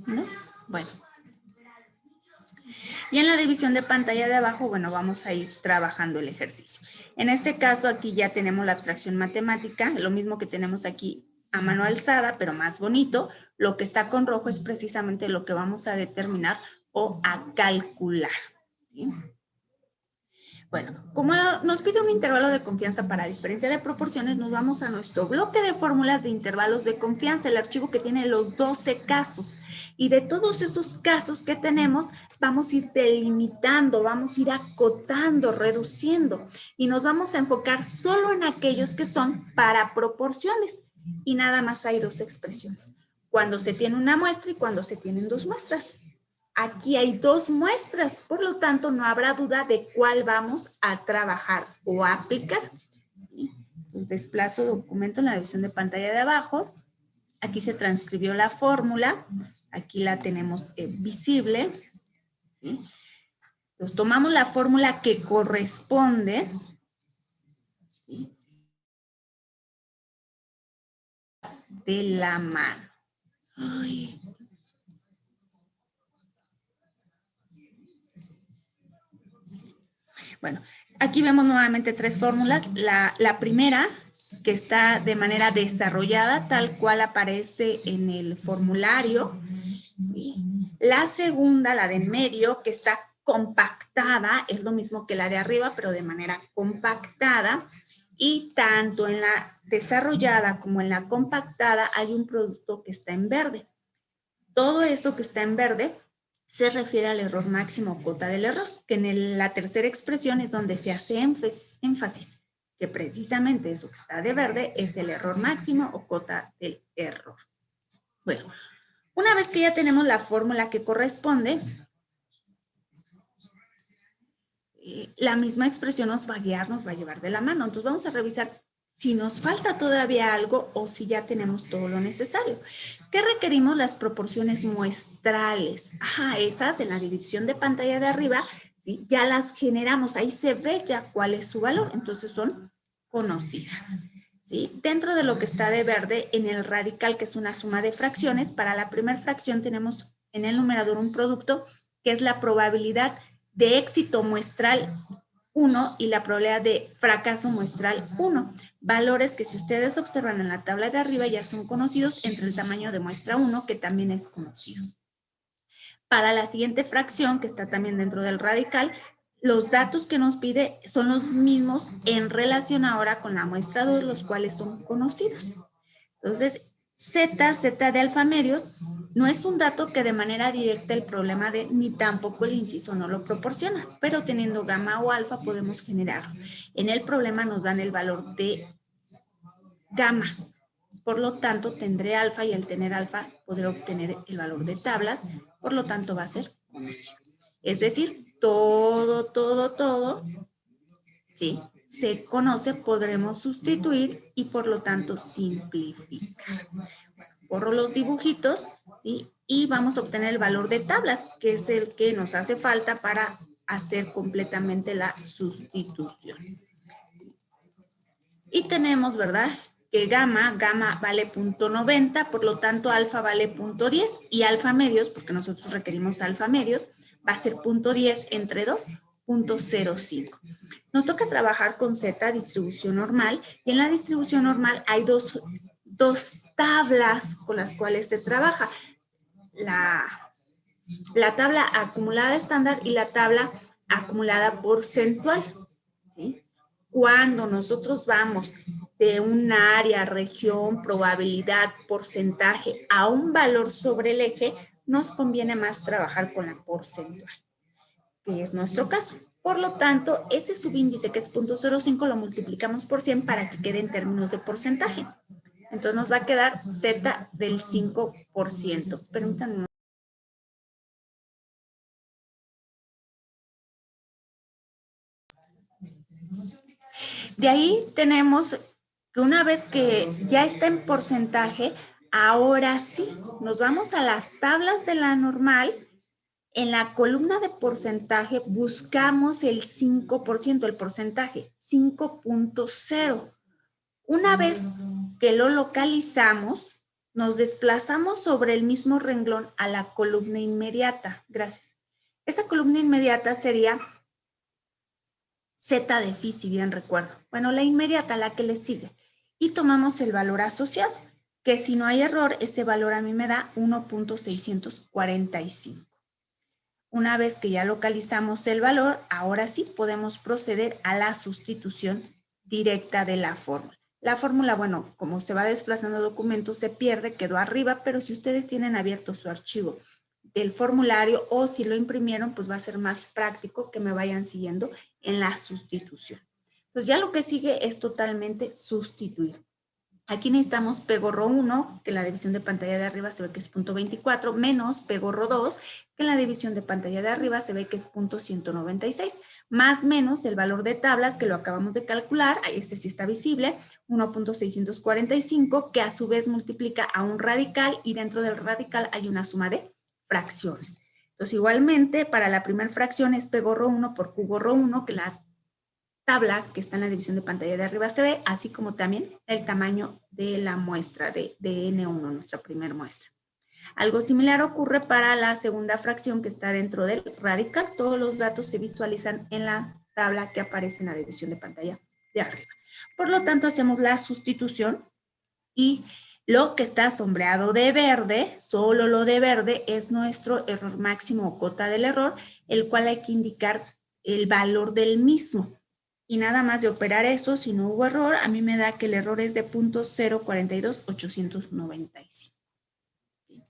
¿No? Bueno. Y en la división de pantalla de abajo, bueno, vamos a ir trabajando el ejercicio. En este caso, aquí ya tenemos la abstracción matemática, lo mismo que tenemos aquí a mano alzada, pero más bonito. Lo que está con rojo es precisamente lo que vamos a determinar o a calcular. ¿Sí? Bueno, como nos pide un intervalo de confianza para diferencia de proporciones, nos vamos a nuestro bloque de fórmulas de intervalos de confianza, el archivo que tiene los 12 casos. Y de todos esos casos que tenemos, vamos a ir delimitando, vamos a ir acotando, reduciendo. Y nos vamos a enfocar solo en aquellos que son para proporciones. Y nada más hay dos expresiones. Cuando se tiene una muestra y cuando se tienen dos muestras. Aquí hay dos muestras, por lo tanto no habrá duda de cuál vamos a trabajar o a aplicar. Entonces desplazo documento en la división de pantalla de abajo. Aquí se transcribió la fórmula. Aquí la tenemos visible. ¿Sí? Entonces tomamos la fórmula que corresponde. ¿Sí? De la mano. Ay. Bueno, aquí vemos nuevamente tres fórmulas. La primera, que está de manera desarrollada, tal cual aparece en el formulario. ¿Sí? La segunda, la de en medio, que está compactada, es lo mismo que la de arriba, pero de manera compactada. Y tanto en la desarrollada como en la compactada hay un producto que está en verde. Todo eso que está en verde se refiere al error máximo o cota del error, que en la tercera expresión es donde se hace énfasis, que precisamente eso que está de verde es el error máximo o cota del error. Bueno, una vez que ya tenemos la fórmula que corresponde, la misma expresión nos va a guiar, nos va a llevar de la mano. Entonces vamos a revisar si nos falta todavía algo o si ya tenemos todo lo necesario. ¿Qué requerimos? Las proporciones muestrales. Ajá, esas en la división de pantalla de arriba, ¿sí? Ya las generamos. Ahí se ve ya cuál es su valor. Entonces son conocidas. ¿Sí? Dentro de lo que está de verde, en el radical, que es una suma de fracciones, para la primera fracción tenemos en el numerador un producto que es la probabilidad de éxito muestral 1 y la probabilidad de fracaso muestral 1. Valores que si ustedes observan en la tabla de arriba ya son conocidos entre el tamaño de muestra 1, que también es conocido. Para la siguiente fracción, que está también dentro del radical, los datos que nos pide son los mismos en relación ahora con la muestra 2, los cuales son conocidos. Entonces, z de alfa medios no es un dato que de manera directa el problema de, ni tampoco el inciso no lo proporciona, pero teniendo gamma o alfa podemos generarlo. En el problema nos dan el valor de gamma. Por lo tanto, tendré alfa y al tener alfa podré obtener el valor de tablas, por lo tanto va a ser conocido. Es decir, todo, ¿sí? Se conoce, podremos sustituir y por lo tanto simplificar. Borro los dibujitos, ¿sí? Y vamos a obtener el valor de tablas, que es el que nos hace falta para hacer completamente la sustitución. Y tenemos, ¿verdad?, que gamma vale 0.90, por lo tanto alfa vale 0.10 y alfa medios, porque nosotros requerimos alfa medios, va a ser 0.10 entre 2, 0.05. Nos toca trabajar con Z, distribución normal, y en la distribución normal hay dos tablas con las cuales se trabaja. La tabla acumulada estándar y la tabla acumulada porcentual, ¿sí? Cuando nosotros vamos de un área, región, probabilidad, porcentaje a un valor sobre el eje, nos conviene más trabajar con la porcentual, que es nuestro caso. Por lo tanto, ese subíndice que es 0.05 lo multiplicamos por 100 para que quede en términos de porcentaje. Entonces nos va a quedar Z del 5%. Permítanme. De ahí tenemos que una vez que ya está en porcentaje, ahora sí, nos vamos a las tablas de la normal. En la columna de porcentaje buscamos el 5%, el porcentaje, 5.0. Una vez que lo localizamos, nos desplazamos sobre el mismo renglón a la columna inmediata. Gracias. Esa columna inmediata sería Z de phi, si bien recuerdo. Bueno, la inmediata, la que le sigue. Y tomamos el valor asociado, que si no hay error, ese valor a mí me da 1.645. Una vez que ya localizamos el valor, ahora sí podemos proceder a la sustitución directa de la fórmula. La fórmula, bueno, como se va desplazando el documento, se pierde, quedó arriba, pero si ustedes tienen abierto su archivo del formulario o si lo imprimieron, pues va a ser más práctico que me vayan siguiendo en la sustitución. Entonces ya lo que sigue es totalmente sustituir. Aquí necesitamos pegorro 1, que en la división de pantalla de arriba se ve que es 0.24, menos pegorro 2, que en la división de pantalla de arriba se ve que es 0.196, más menos el valor de tablas, que lo acabamos de calcular, este sí está visible, 1.645, que a su vez multiplica a un radical, y dentro del radical hay una suma de fracciones. Entonces, igualmente, para la primera fracción es pegorro 1 por cuborro 1, que la tabla que está en la división de pantalla de arriba se ve, así como también el tamaño de la muestra de N1, nuestra primera muestra. Algo similar ocurre para la segunda fracción que está dentro del radical. Todos los datos se visualizan en la tabla que aparece en la división de pantalla de arriba. Por lo tanto, hacemos la sustitución y lo que está sombreado de verde, solo lo de verde, es nuestro error máximo o cota del error, el cual hay que indicar el valor del mismo. Y nada más de operar eso, si no hubo error, a mí me da que el error es de 0.042895. ¿Sí?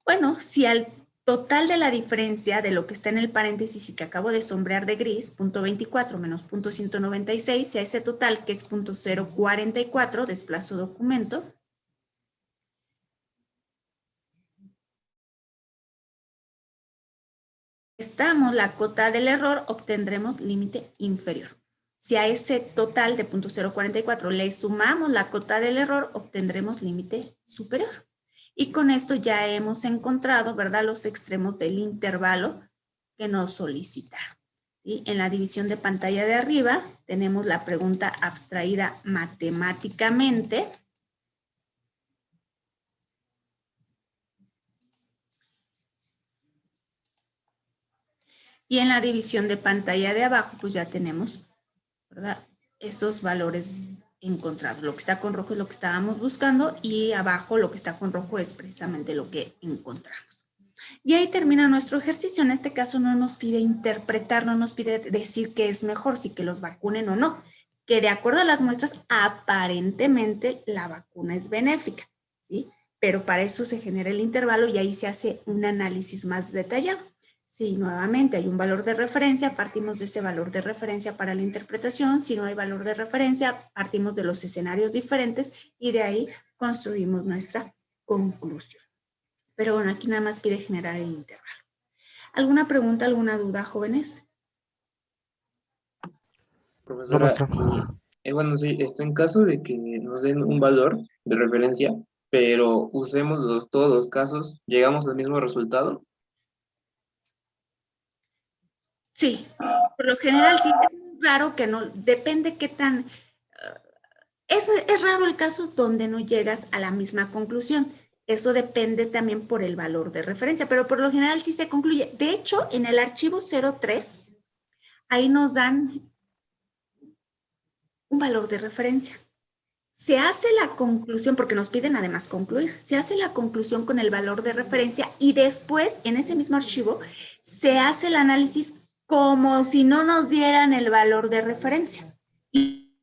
Bueno, si al total de la diferencia de lo que está en el paréntesis y que acabo de sombrear de gris, 0.24 menos 0.196, si a ese total que es 0.044, desplazo documento, estamos la cota del error, obtendremos límite inferior. Si a ese total de 0.044 le sumamos la cota del error, obtendremos límite superior. Y con esto ya hemos encontrado, ¿verdad?, los extremos del intervalo que nos solicitaron. ¿Sí? En la división de pantalla de arriba tenemos la pregunta abstraída matemáticamente. Y en la división de pantalla de abajo, pues ya tenemos, ¿verdad?, esos valores encontrados. Lo que está con rojo es lo que estábamos buscando y abajo lo que está con rojo es precisamente lo que encontramos. Y ahí termina nuestro ejercicio. En este caso no nos pide interpretar, no nos pide decir qué es mejor, si que los vacunen o no. Que de acuerdo a las muestras, aparentemente la vacuna es benéfica, ¿sí? Pero para eso se genera el intervalo y ahí se hace un análisis más detallado. Si nuevamente hay un valor de referencia, partimos de ese valor de referencia para la interpretación. Si no hay valor de referencia, partimos de los escenarios diferentes y de ahí construimos nuestra conclusión. Pero bueno, aquí nada más pide generar el intervalo. ¿Alguna pregunta, alguna duda, jóvenes? No, Profesora, maestra. bueno, sí, está en caso de que nos den un valor de referencia, pero usemos todos los casos, ¿llegamos al mismo resultado? Sí, por lo general sí, es muy raro que no, depende qué tan... es raro el caso donde no llegas a la misma conclusión. Eso depende también por el valor de referencia, pero por lo general sí se concluye. De hecho, en el archivo 03, ahí nos dan un valor de referencia. Se hace la conclusión, porque nos piden además concluir, se hace la conclusión con el valor de referencia y después, en ese mismo archivo, se hace el análisis como si no nos dieran el valor de referencia. Y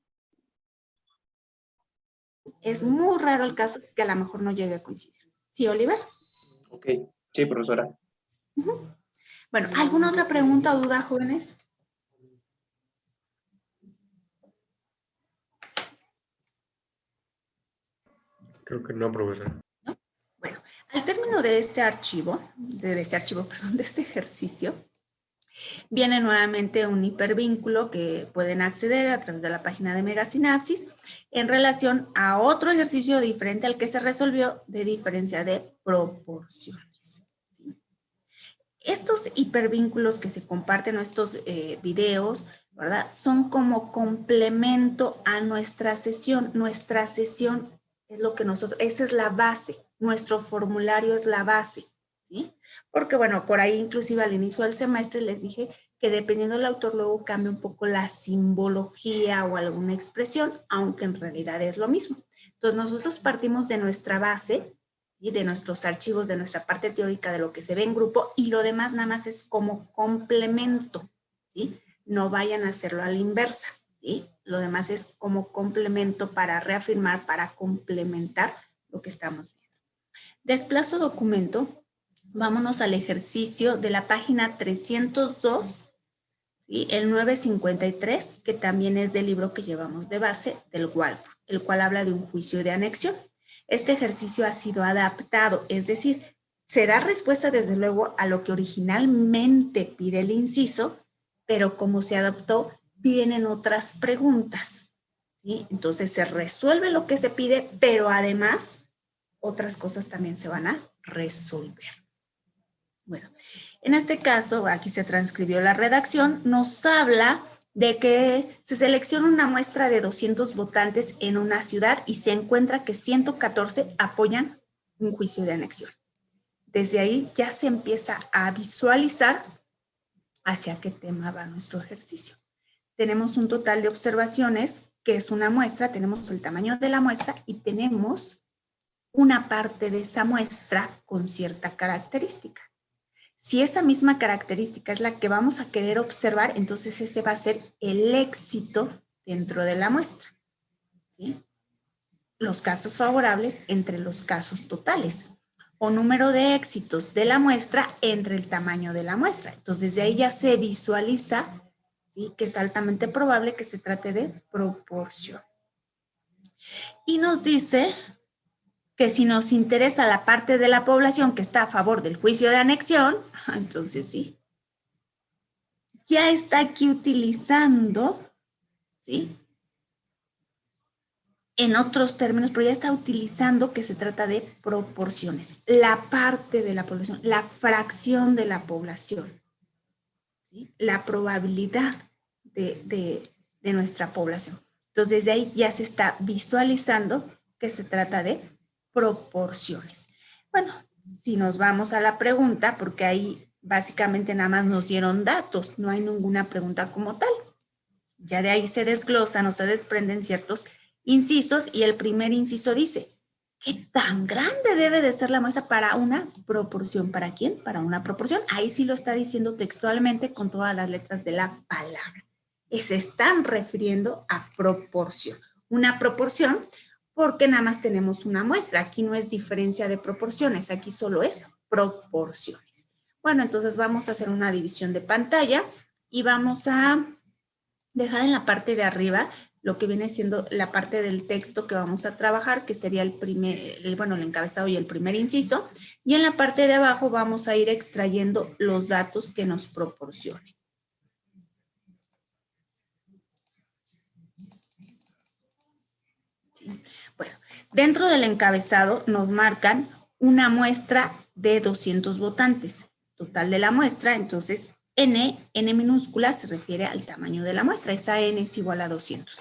es muy raro el caso que a lo mejor no llegue a coincidir. ¿Sí, Oliver? Ok, sí, profesora. Bueno, ¿alguna otra pregunta o duda, jóvenes? Creo que no, profesor. Bueno, al término de este archivo, de este ejercicio, viene nuevamente un hipervínculo que pueden acceder a través de la página de Megasinapsis en relación a otro ejercicio diferente al que se resolvió de diferencia de proporciones. ¿Sí? Estos hipervínculos que se comparten, estos videos, ¿verdad? Son como complemento a nuestra sesión. Nuestra sesión es lo que nosotros, esa es la base. Nuestro formulario es la base, ¿sí? Porque, bueno, por ahí inclusive al inicio del semestre les dije que dependiendo del autor luego cambia un poco la simbología o alguna expresión, aunque en realidad es lo mismo. Entonces, nosotros partimos de nuestra base, ¿sí? De nuestros archivos, de nuestra parte teórica, de lo que se ve en grupo, y lo demás nada más es como complemento, ¿sí? No vayan a hacerlo a la inversa, ¿sí? Lo demás es como complemento para reafirmar, para complementar lo que estamos viendo. Desplazo documento. Vámonos al ejercicio de la página 302, ¿sí? El 953, que también es del libro que llevamos de base, del Walpole, el cual habla de un juicio de anexión. Este ejercicio ha sido adaptado, es decir, se da respuesta desde luego a lo que originalmente pide el inciso, pero como se adaptó, vienen otras preguntas, ¿sí? Entonces se resuelve lo que se pide, pero además otras cosas también se van a resolver. Bueno, en este caso, aquí se transcribió la redacción, nos habla de que se selecciona una muestra de 200 votantes en una ciudad y se encuentra que 114 apoyan un juicio de anexión. Desde ahí ya se empieza a visualizar hacia qué tema va nuestro ejercicio. Tenemos un total de observaciones, que es una muestra, tenemos el tamaño de la muestra y tenemos una parte de esa muestra con cierta característica. Si esa misma característica es la que vamos a querer observar, entonces ese va a ser el éxito dentro de la muestra, ¿sí? Los casos favorables entre los casos totales o número de éxitos de la muestra entre el tamaño de la muestra. Entonces, desde ahí ya se visualiza, ¿sí? Que es altamente probable que se trate de proporción. Y nos dice que si nos interesa la parte de la población que está a favor del juicio de anexión, entonces sí, ya está aquí utilizando, ¿sí? En otros términos, pero ya está utilizando que se trata de proporciones, la parte de la población, la fracción de la población, ¿sí? La probabilidad de nuestra población. Entonces, desde ahí ya se está visualizando que se trata de proporciones. Bueno, si nos vamos a la pregunta, porque ahí básicamente nada más nos dieron datos, no hay ninguna pregunta como tal. Ya de ahí se desglosan o se desprenden ciertos incisos y el primer inciso dice ¿Qué tan grande debe de ser la muestra para una proporción? ¿Para quién? Para una proporción. Ahí sí lo está diciendo textualmente con todas las letras de la palabra. Se están refiriendo a proporción. Una proporción porque nada más tenemos una muestra. Aquí no es diferencia de proporciones, aquí solo es proporciones. Bueno, entonces vamos a hacer una división de pantalla y vamos a dejar en la parte de arriba lo que viene siendo la parte del texto que vamos a trabajar, que sería el encabezado y el primer inciso. Y en la parte de abajo vamos a ir extrayendo los datos que nos proporcione. ¿Sí? Bueno, dentro del encabezado nos marcan una muestra de 200 votantes. Total de la muestra, entonces, N minúscula se refiere al tamaño de la muestra. Esa N es igual a 200.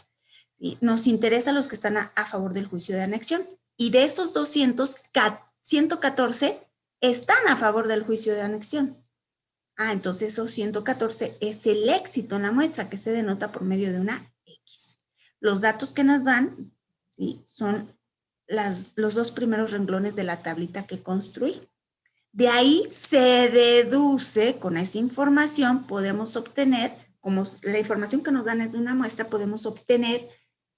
¿Sí? Nos interesa los que están a favor del juicio de anexión. Y de esos 200, 114 están a favor del juicio de anexión. Entonces esos 114 es el éxito en la muestra que se denota por medio de una X. Los datos que nos dan, ¿sí?, son los dos primeros renglones de la tablita que construí. De ahí se deduce, con esa información podemos obtener, como la información que nos dan es de una muestra, podemos obtener,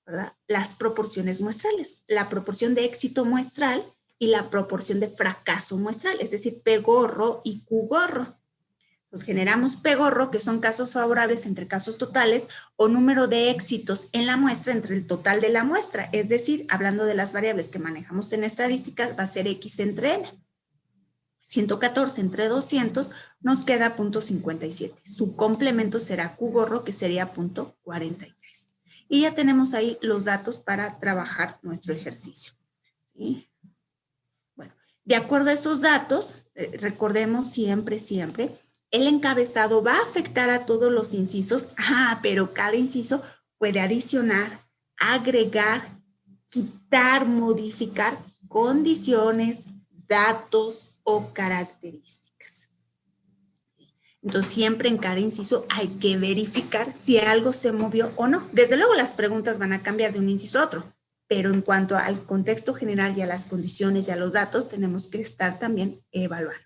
¿verdad?, las proporciones muestrales, la proporción de éxito muestral y la proporción de fracaso muestral, es decir, P gorro y Q gorro. Entonces generamos P gorro, que son casos favorables entre casos totales, o número de éxitos en la muestra entre el total de la muestra, es decir, hablando de las variables que manejamos en estadísticas, va a ser X entre N. 114 entre 200 nos queda 0.57. Su complemento será Q gorro, que sería 0.43. Y ya tenemos ahí los datos para trabajar nuestro ejercicio. ¿Sí? Bueno, de acuerdo a esos datos, recordemos siempre, el encabezado va a afectar a todos los incisos, pero cada inciso puede adicionar, agregar, quitar, modificar condiciones, datos o características. Entonces, siempre en cada inciso hay que verificar si algo se movió o no. Desde luego, las preguntas van a cambiar de un inciso a otro, pero en cuanto al contexto general y a las condiciones y a los datos, tenemos que estar también evaluando.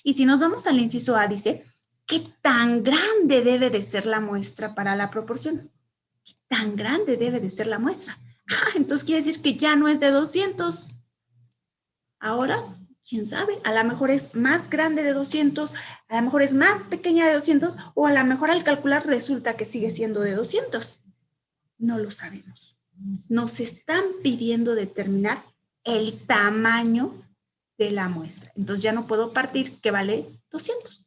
Y si nos vamos al inciso A, dice, ¿qué tan grande debe de ser la muestra para la proporción? ¿Qué tan grande debe de ser la muestra? Entonces quiere decir que ya no es de 200. Ahora, quién sabe, a lo mejor es más grande de 200, a lo mejor es más pequeña de 200, o a lo mejor al calcular resulta que sigue siendo de 200. No lo sabemos. Nos están pidiendo determinar el tamaño de la muestra. Entonces ya no puedo partir que vale 200.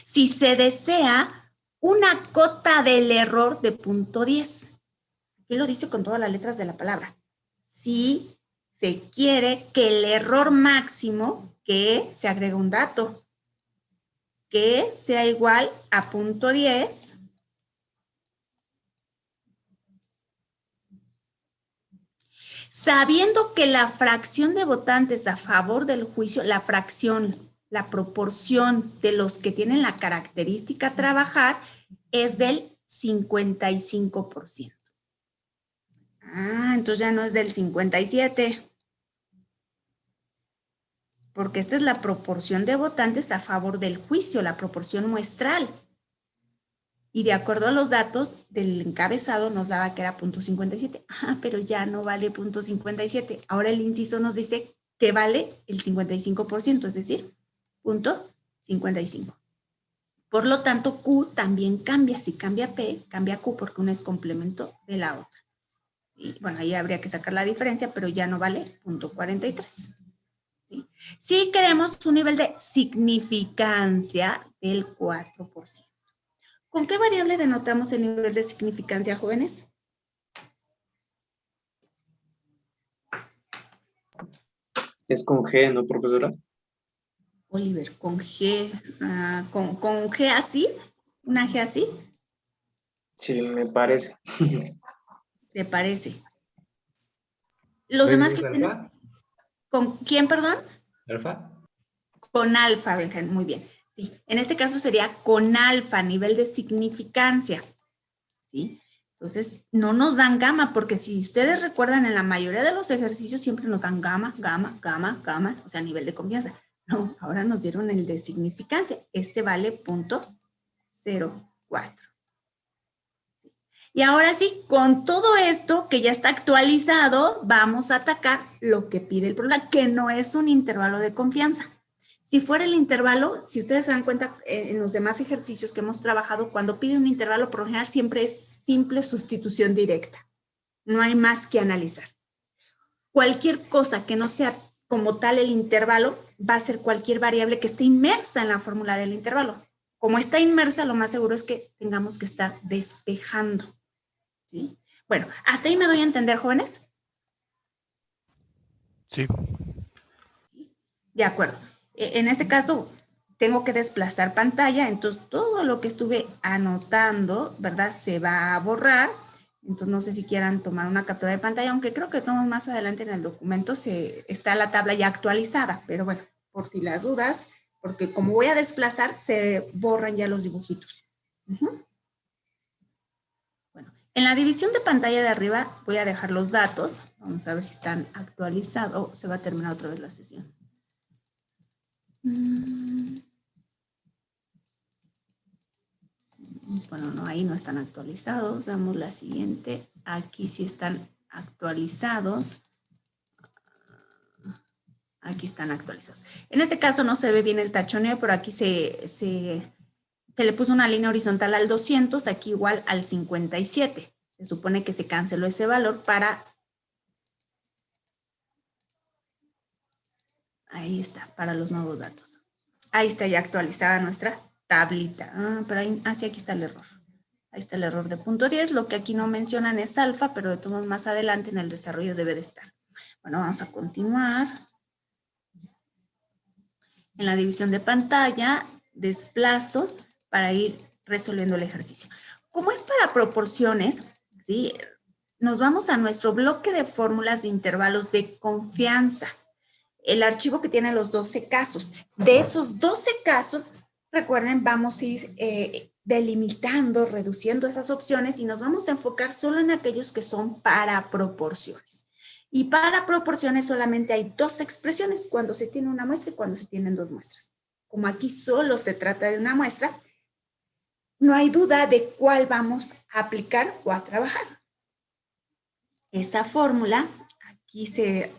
Si se desea una cota del error de 0.10, aquí lo dice con todas las letras de la palabra. Si se quiere que el error máximo, que se agrega un dato, que sea igual a 0.10, sabiendo que la fracción de votantes a favor del juicio, la fracción, la proporción de los que tienen la característica a trabajar es del 55%. Entonces ya no es del 57%, porque esta es la proporción de votantes a favor del juicio, la proporción muestral. Y de acuerdo a los datos del encabezado nos daba que era 0.57. Pero ya no vale 0.57. Ahora el inciso nos dice que vale el 55%, es decir, 0.55. Por lo tanto, Q también cambia. Si cambia P, cambia Q porque una es complemento de la otra. Y bueno, ahí habría que sacar la diferencia, pero ya no vale 0.43. ¿Sí? Si queremos un nivel de significancia del 4%. ¿Con qué variable denotamos el nivel de significancia, jóvenes? Es con G, ¿no, profesora? Oliver, con G, con G así, una G así. Sí, me parece. ¿Te parece? Los demás que tienen, alfa? ¿con quién, perdón? ¿Alfa? Con alfa, Benjamín, muy bien. Sí, en este caso sería con alfa, nivel de significancia. ¿Sí? Entonces, no nos dan gamma, porque si ustedes recuerdan, en la mayoría de los ejercicios siempre nos dan gamma, gamma, gamma, gamma, o sea, nivel de confianza. No, ahora nos dieron el de significancia. Este vale 0.04. Y ahora sí, con todo esto que ya está actualizado, vamos a atacar lo que pide el problema, que no es un intervalo de confianza. Si fuera el intervalo, si ustedes se dan cuenta en los demás ejercicios que hemos trabajado, cuando pide un intervalo, por lo general siempre es simple sustitución directa. No hay más que analizar. Cualquier cosa que no sea como tal el intervalo, va a ser cualquier variable que esté inmersa en la fórmula del intervalo. Como está inmersa, lo más seguro es que tengamos que estar despejando. ¿Sí? Bueno, ¿hasta ahí me doy a entender, jóvenes? Sí. De acuerdo. En este caso, tengo que desplazar pantalla, entonces todo lo que estuve anotando, ¿verdad? Se va a borrar. Entonces, no sé si quieran tomar una captura de pantalla, aunque creo que tomo más adelante en el documento, está la tabla ya actualizada, pero bueno, por si las dudas, porque como voy a desplazar, se borran ya los dibujitos. Bueno, en la división de pantalla de arriba voy a dejar los datos. Vamos a ver si están actualizados. Oh, se va a terminar otra vez la sesión. Bueno, no, ahí no están actualizados. Veamos la siguiente. Aquí sí están actualizados. Aquí están actualizados. En este caso no se ve bien el tachoneo, pero aquí se le puso una línea horizontal al 200, aquí igual al 57. Se supone que se canceló ese valor para... Ahí está, para los nuevos datos. Ahí está ya actualizada nuestra tablita. Pero ahí, sí, aquí está el error. Ahí está el error de .10. Lo que aquí no mencionan es alfa, pero de todos modos más adelante en el desarrollo debe de estar. Bueno, vamos a continuar. En la división de pantalla, desplazo para ir resolviendo el ejercicio. Como es para proporciones, ¿sí? Nos vamos a nuestro bloque de fórmulas de intervalos de confianza. El archivo que tiene los 12 casos. De esos 12 casos, recuerden, vamos a ir delimitando, reduciendo esas opciones y nos vamos a enfocar solo en aquellos que son para proporciones. Y para proporciones solamente hay dos expresiones, cuando se tiene una muestra y cuando se tienen dos muestras. Como aquí solo se trata de una muestra, no hay duda de cuál vamos a aplicar o a trabajar. Esa fórmula aquí se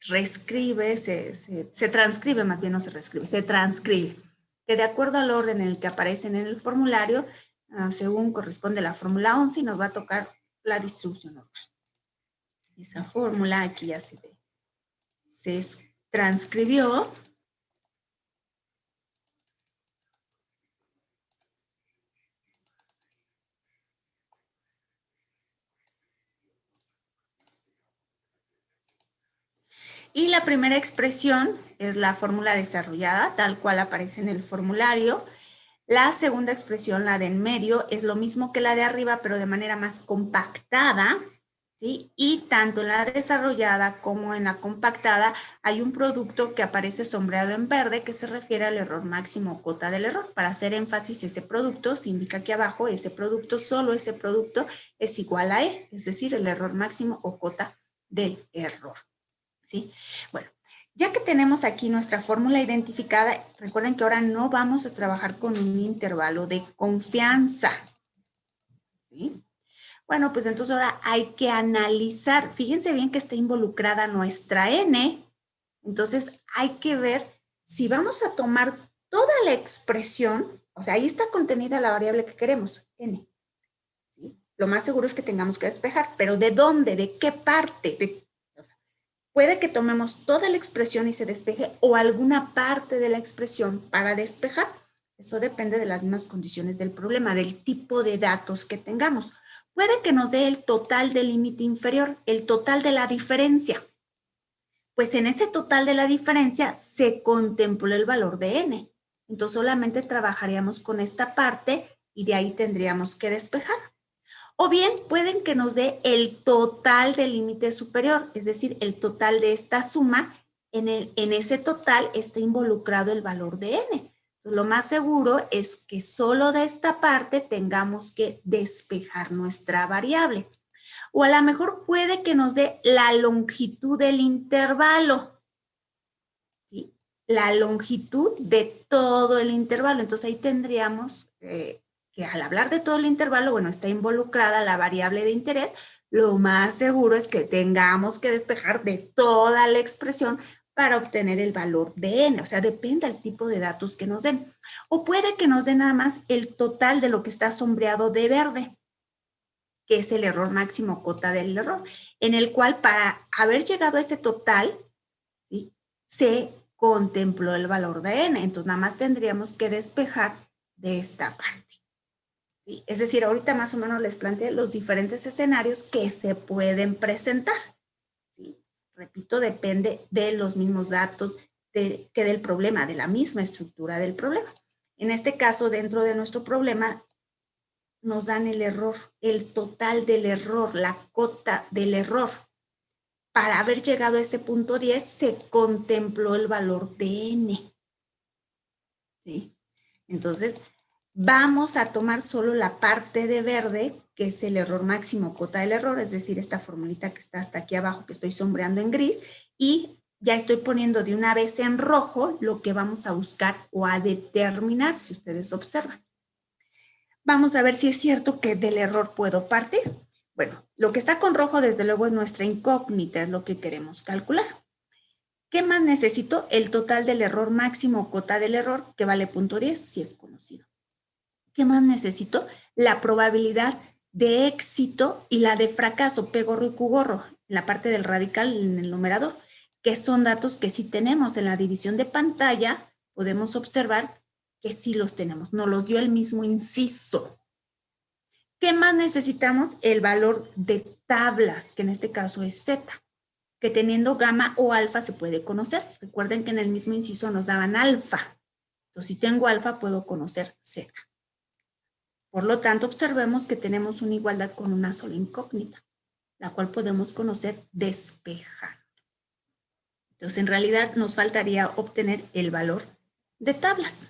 reescribe, se transcribe, más bien no se reescribe, se transcribe, que de acuerdo al orden en el que aparecen en el formulario, según corresponde la fórmula 11, nos va a tocar la distribución normal. Esa fórmula aquí ya se transcribió. Y la primera expresión es la fórmula desarrollada, tal cual aparece en el formulario. La segunda expresión, la de en medio, es lo mismo que la de arriba, pero de manera más compactada, ¿sí? Y tanto en la desarrollada como en la compactada hay un producto que aparece sombreado en verde que se refiere al error máximo o cota del error. Para hacer énfasis, ese producto se indica aquí abajo, ese producto, solo ese producto es igual a E, es decir, el error máximo o cota del error. ¿Sí? Bueno, ya que tenemos aquí nuestra fórmula identificada, recuerden que ahora no vamos a trabajar con un intervalo de confianza. ¿Sí? Bueno, pues entonces ahora hay que analizar. Fíjense bien que está involucrada nuestra N. Entonces hay que ver si vamos a tomar toda la expresión, o sea, ahí está contenida la variable que queremos, N. ¿Sí? Lo más seguro es que tengamos que despejar, pero ¿de dónde? ¿De qué parte? Puede que tomemos toda la expresión y se despeje o alguna parte de la expresión para despejar. Eso depende de las mismas condiciones del problema, del tipo de datos que tengamos. Puede que nos dé el total del límite inferior, el total de la diferencia. Pues en ese total de la diferencia se contempló el valor de n. Entonces solamente trabajaríamos con esta parte y de ahí tendríamos que despejar. O bien pueden que nos dé el total del límite superior, es decir, el total de esta suma, en ese total está involucrado el valor de n. Lo más seguro es que solo de esta parte tengamos que despejar nuestra variable. O a lo mejor puede que nos dé la longitud del intervalo. ¿Sí? La longitud de todo el intervalo. Entonces ahí tendríamos que al hablar de todo el intervalo, bueno, está involucrada la variable de interés. Lo más seguro es que tengamos que despejar de toda la expresión para obtener el valor de n. O sea, depende del tipo de datos que nos den. O puede que nos den nada más el total de lo que está sombreado de verde, que es el error máximo cota del error, en el cual para haber llegado a ese total, ¿sí?, se contempló el valor de n. Entonces, nada más tendríamos que despejar de esta parte. ¿Sí? Es decir, ahorita más o menos les planteé los diferentes escenarios que se pueden presentar. ¿Sí? Repito, depende de los mismos datos que del problema, de la misma estructura del problema. En este caso, dentro de nuestro problema, nos dan el error, el total del error, la cota del error. Para haber llegado a ese punto 10, se contempló el valor de n. ¿Sí? Entonces, vamos a tomar solo la parte de verde, que es el error máximo cota del error, es decir, esta formulita que está hasta aquí abajo, que estoy sombreando en gris, y ya estoy poniendo de una vez en rojo lo que vamos a buscar o a determinar, si ustedes observan. Vamos a ver si es cierto que del error puedo partir. Bueno, lo que está con rojo, desde luego, es nuestra incógnita, es lo que queremos calcular. ¿Qué más necesito? El total del error máximo cota del error, que vale 0.10, si es conocido. ¿Qué más necesito? La probabilidad de éxito y la de fracaso, P gorro y Q gorro, en la parte del radical en el numerador, que son datos que sí tenemos en la división de pantalla. Podemos observar que sí los tenemos, nos los dio el mismo inciso. ¿Qué más necesitamos? El valor de tablas, que en este caso es Z, que teniendo gamma o alfa se puede conocer. Recuerden que en el mismo inciso nos daban alfa. Entonces, si tengo alfa, puedo conocer Z. Por lo tanto, observemos que tenemos una igualdad con una sola incógnita, la cual podemos conocer despejando. Entonces, en realidad, nos faltaría obtener el valor de tablas,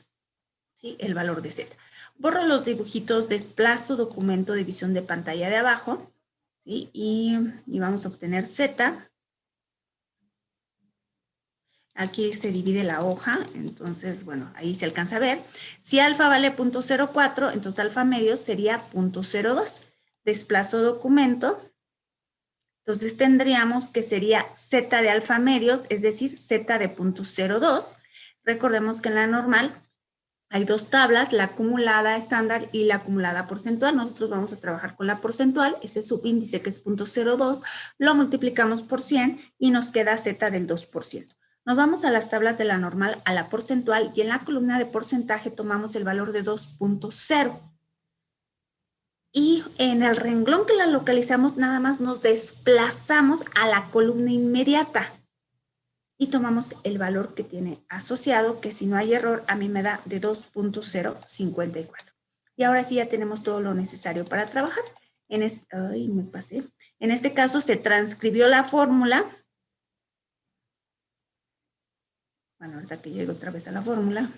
¿sí? El valor de Z. Borro los dibujitos, desplazo documento, división de pantalla de abajo, ¿sí? Y vamos a obtener Z. Aquí se divide la hoja, entonces, bueno, ahí se alcanza a ver. Si alfa vale 0.04, entonces alfa medio sería 0.02. Desplazo documento. Entonces tendríamos que sería Z de alfa medios, es decir, Z de 0.02. Recordemos que en la normal hay dos tablas, la acumulada estándar y la acumulada porcentual. Nosotros vamos a trabajar con la porcentual, ese subíndice que es 0.02, lo multiplicamos por 100 y nos queda Z del 2%. Nos vamos a las tablas de la normal a la porcentual y en la columna de porcentaje tomamos el valor de 2.0. Y en el renglón que la localizamos nada más nos desplazamos a la columna inmediata y tomamos el valor que tiene asociado, que si no hay error a mí me da de 2.054. Y ahora sí ya tenemos todo lo necesario para trabajar. En este caso se transcribió la fórmula. Bueno, ahorita que llego otra vez a la fórmula.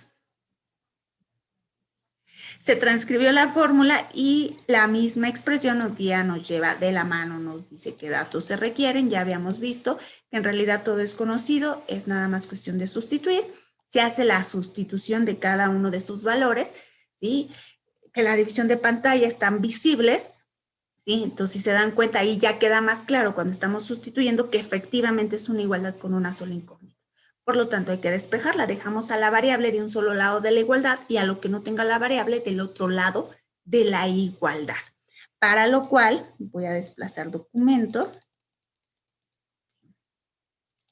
Se transcribió la fórmula y la misma expresión nos guía, nos lleva de la mano, nos dice qué datos se requieren. Ya habíamos visto que en realidad todo es conocido, es nada más cuestión de sustituir. Se hace la sustitución de cada uno de sus valores, ¿sí? Que la división de pantalla están visibles, ¿sí? Entonces, si se dan cuenta, ahí ya queda más claro cuando estamos sustituyendo que efectivamente es una igualdad con una sola incógnita. Por lo tanto, hay que despejarla. Dejamos a la variable de un solo lado de la igualdad y a lo que no tenga la variable del otro lado de la igualdad. Para lo cual, voy a desplazar documento.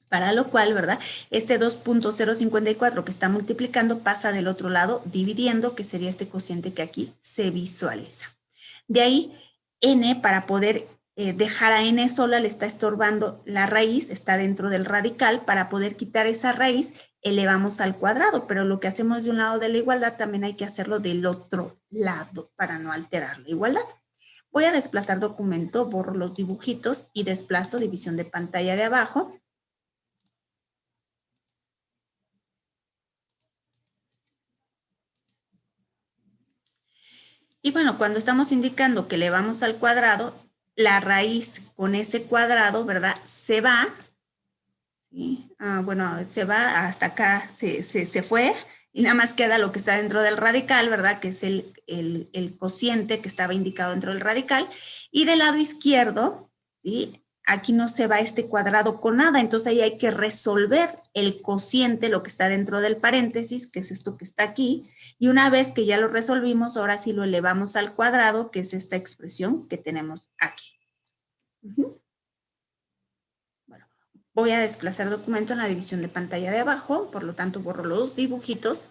Para lo cual, ¿verdad? Este 2.054 que está multiplicando pasa del otro lado dividiendo, que sería este cociente que aquí se visualiza. De ahí, n, para poder dejar a n sola, le está estorbando la raíz, está dentro del radical. Para poder quitar esa raíz, elevamos al cuadrado, pero lo que hacemos de un lado de la igualdad también hay que hacerlo del otro lado para no alterar la igualdad. Voy a desplazar documento, borro los dibujitos y desplazo división de pantalla de abajo. Y bueno, cuando estamos indicando que le vamos al cuadrado, la raíz con ese cuadrado, ¿verdad? Se va, ¿sí? Bueno, se va hasta acá, se fue, y nada más queda lo que está dentro del radical, ¿verdad? Que es el cociente que estaba indicado dentro del radical. Y del lado izquierdo, ¿sí? Aquí no se va este cuadrado con nada, entonces ahí hay que resolver el cociente, lo que está dentro del paréntesis, que es esto que está aquí, y una vez que ya lo resolvimos, ahora sí lo elevamos al cuadrado, que es esta expresión que tenemos aquí. Bueno, voy a desplazar documento en la división de pantalla de abajo, por lo tanto borro los dibujitos.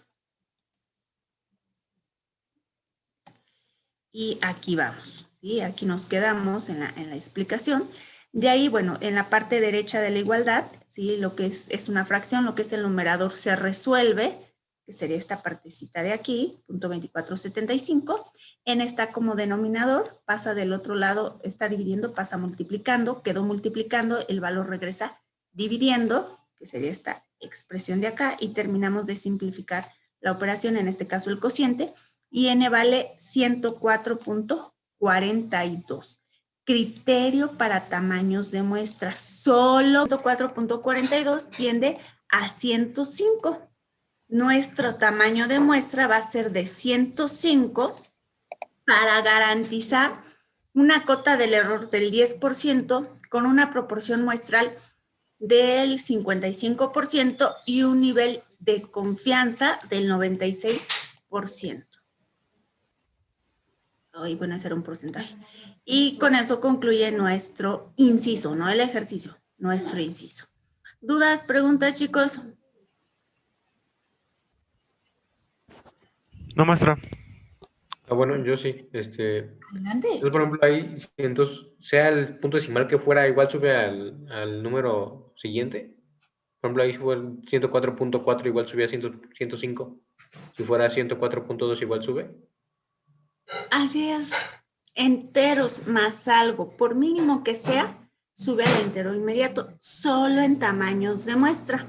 Y aquí vamos, ¿sí? Aquí nos quedamos en la explicación. De ahí, bueno, en la parte derecha de la igualdad, ¿sí? Lo que es una fracción, lo que es el numerador se resuelve, que sería esta partecita de aquí, punto 2475. En esta como denominador, pasa del otro lado, está dividiendo, pasa multiplicando, quedó multiplicando, el valor regresa dividiendo, que sería esta expresión de acá, y terminamos de simplificar la operación, en este caso el cociente, y n vale 104.42. Criterio para tamaños de muestra. Solo 104.42 tiende a 105. Nuestro tamaño de muestra va a ser de 105 para garantizar una cota del error del 10% con una proporción muestral del 55% y un nivel de confianza del 96%. Hoy van a ser un porcentaje. Y con eso concluye nuestro inciso, no el ejercicio, nuestro inciso. ¿Dudas, preguntas, chicos? No, maestra. Bueno, yo sí. Adelante. Entonces, por ejemplo, ahí, entonces, sea el punto decimal que fuera, igual sube al número siguiente. Por ejemplo, ahí fue el 104.4, igual subía a 105. Si fuera 104.2, igual sube. Así es. Enteros más algo, por mínimo que sea, sube al entero inmediato, solo en tamaños de muestra.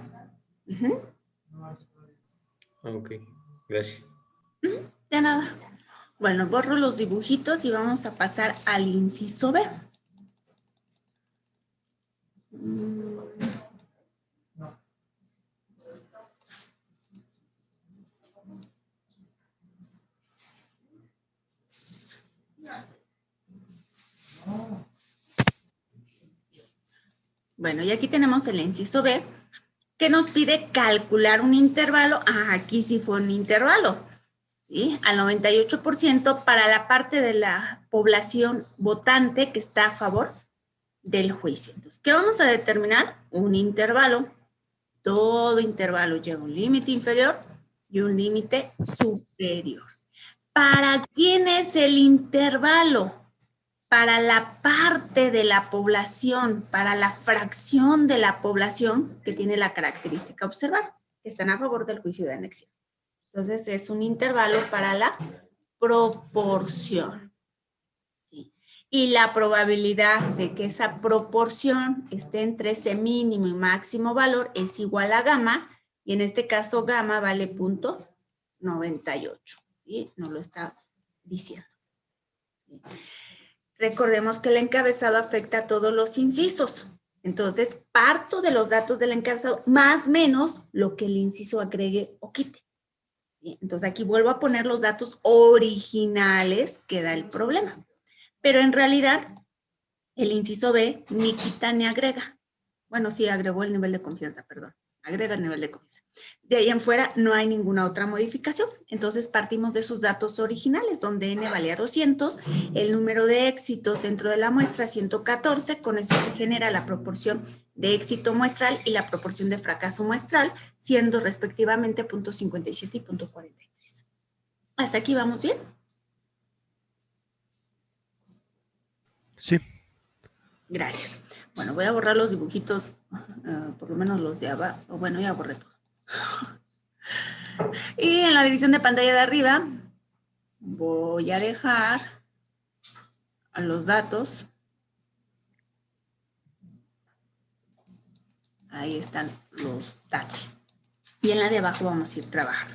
Ok, gracias. De nada. Bueno, borro los dibujitos y vamos a pasar al inciso B. Bueno, y aquí tenemos el inciso B, que nos pide calcular un intervalo. Aquí sí fue un intervalo, ¿sí? Al 98% para la parte de la población votante que está a favor del juicio. Entonces, ¿qué vamos a determinar? Un intervalo. Todo intervalo lleva un límite inferior y un límite superior. ¿Para quién es el intervalo? Para la parte de la población, para la fracción de la población que tiene la característica observar, que están a favor del juicio de anexión. Entonces, es un intervalo para la proporción. ¿Sí? Y la probabilidad de que esa proporción esté entre ese mínimo y máximo valor es igual a gamma, y en este caso gamma vale 0.98. ¿Sí? Nos lo está diciendo. ¿Sí? Recordemos que el encabezado afecta a todos los incisos. Entonces, parto de los datos del encabezado, más o menos lo que el inciso agregue o quite. ¿Sí? Entonces, aquí vuelvo a poner los datos originales que da el problema. Pero en realidad, el inciso B ni quita ni agrega. Bueno, sí, agregó el nivel de confianza, perdón. Agrega el nivel de confianza. De ahí en fuera no hay ninguna otra modificación. Entonces partimos de sus datos originales, donde n valía 200, el número de éxitos dentro de la muestra 114, con eso se genera la proporción de éxito muestral y la proporción de fracaso muestral, siendo respectivamente 0.57 y 0.43. ¿Hasta aquí vamos bien? Sí. Gracias. Bueno, voy a borrar los dibujitos, por lo menos los de abajo. Bueno, ya borré todo. Y en la división de pantalla de arriba voy a dejar a los datos. Ahí están los datos. y en la de abajo vamos a ir trabajando.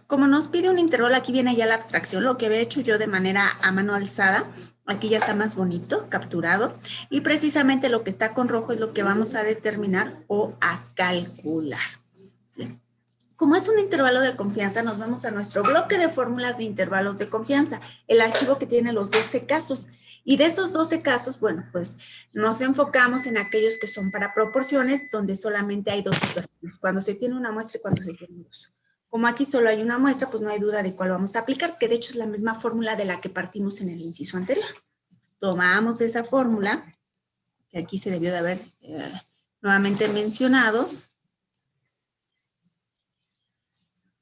Como nos pide un intervalo, aquí viene ya la abstracción, lo que había hecho yo de manera a mano alzada. Aquí ya está más bonito, capturado. Y precisamente lo que está con rojo es lo que vamos a determinar o a calcular. ¿Sí? Como es un intervalo de confianza, nos vamos a nuestro bloque de fórmulas de intervalos de confianza, el archivo que tiene los 12 casos. Y de esos 12 casos, bueno, pues nos enfocamos en aquellos que son para proporciones, donde solamente hay dos situaciones, cuando se tiene una muestra y cuando se tiene dos. Como aquí solo hay una muestra, pues no hay duda de cuál vamos a aplicar, que de hecho es la misma fórmula de la que partimos en el inciso anterior. Tomamos esa fórmula, que aquí se debió de haber nuevamente mencionado.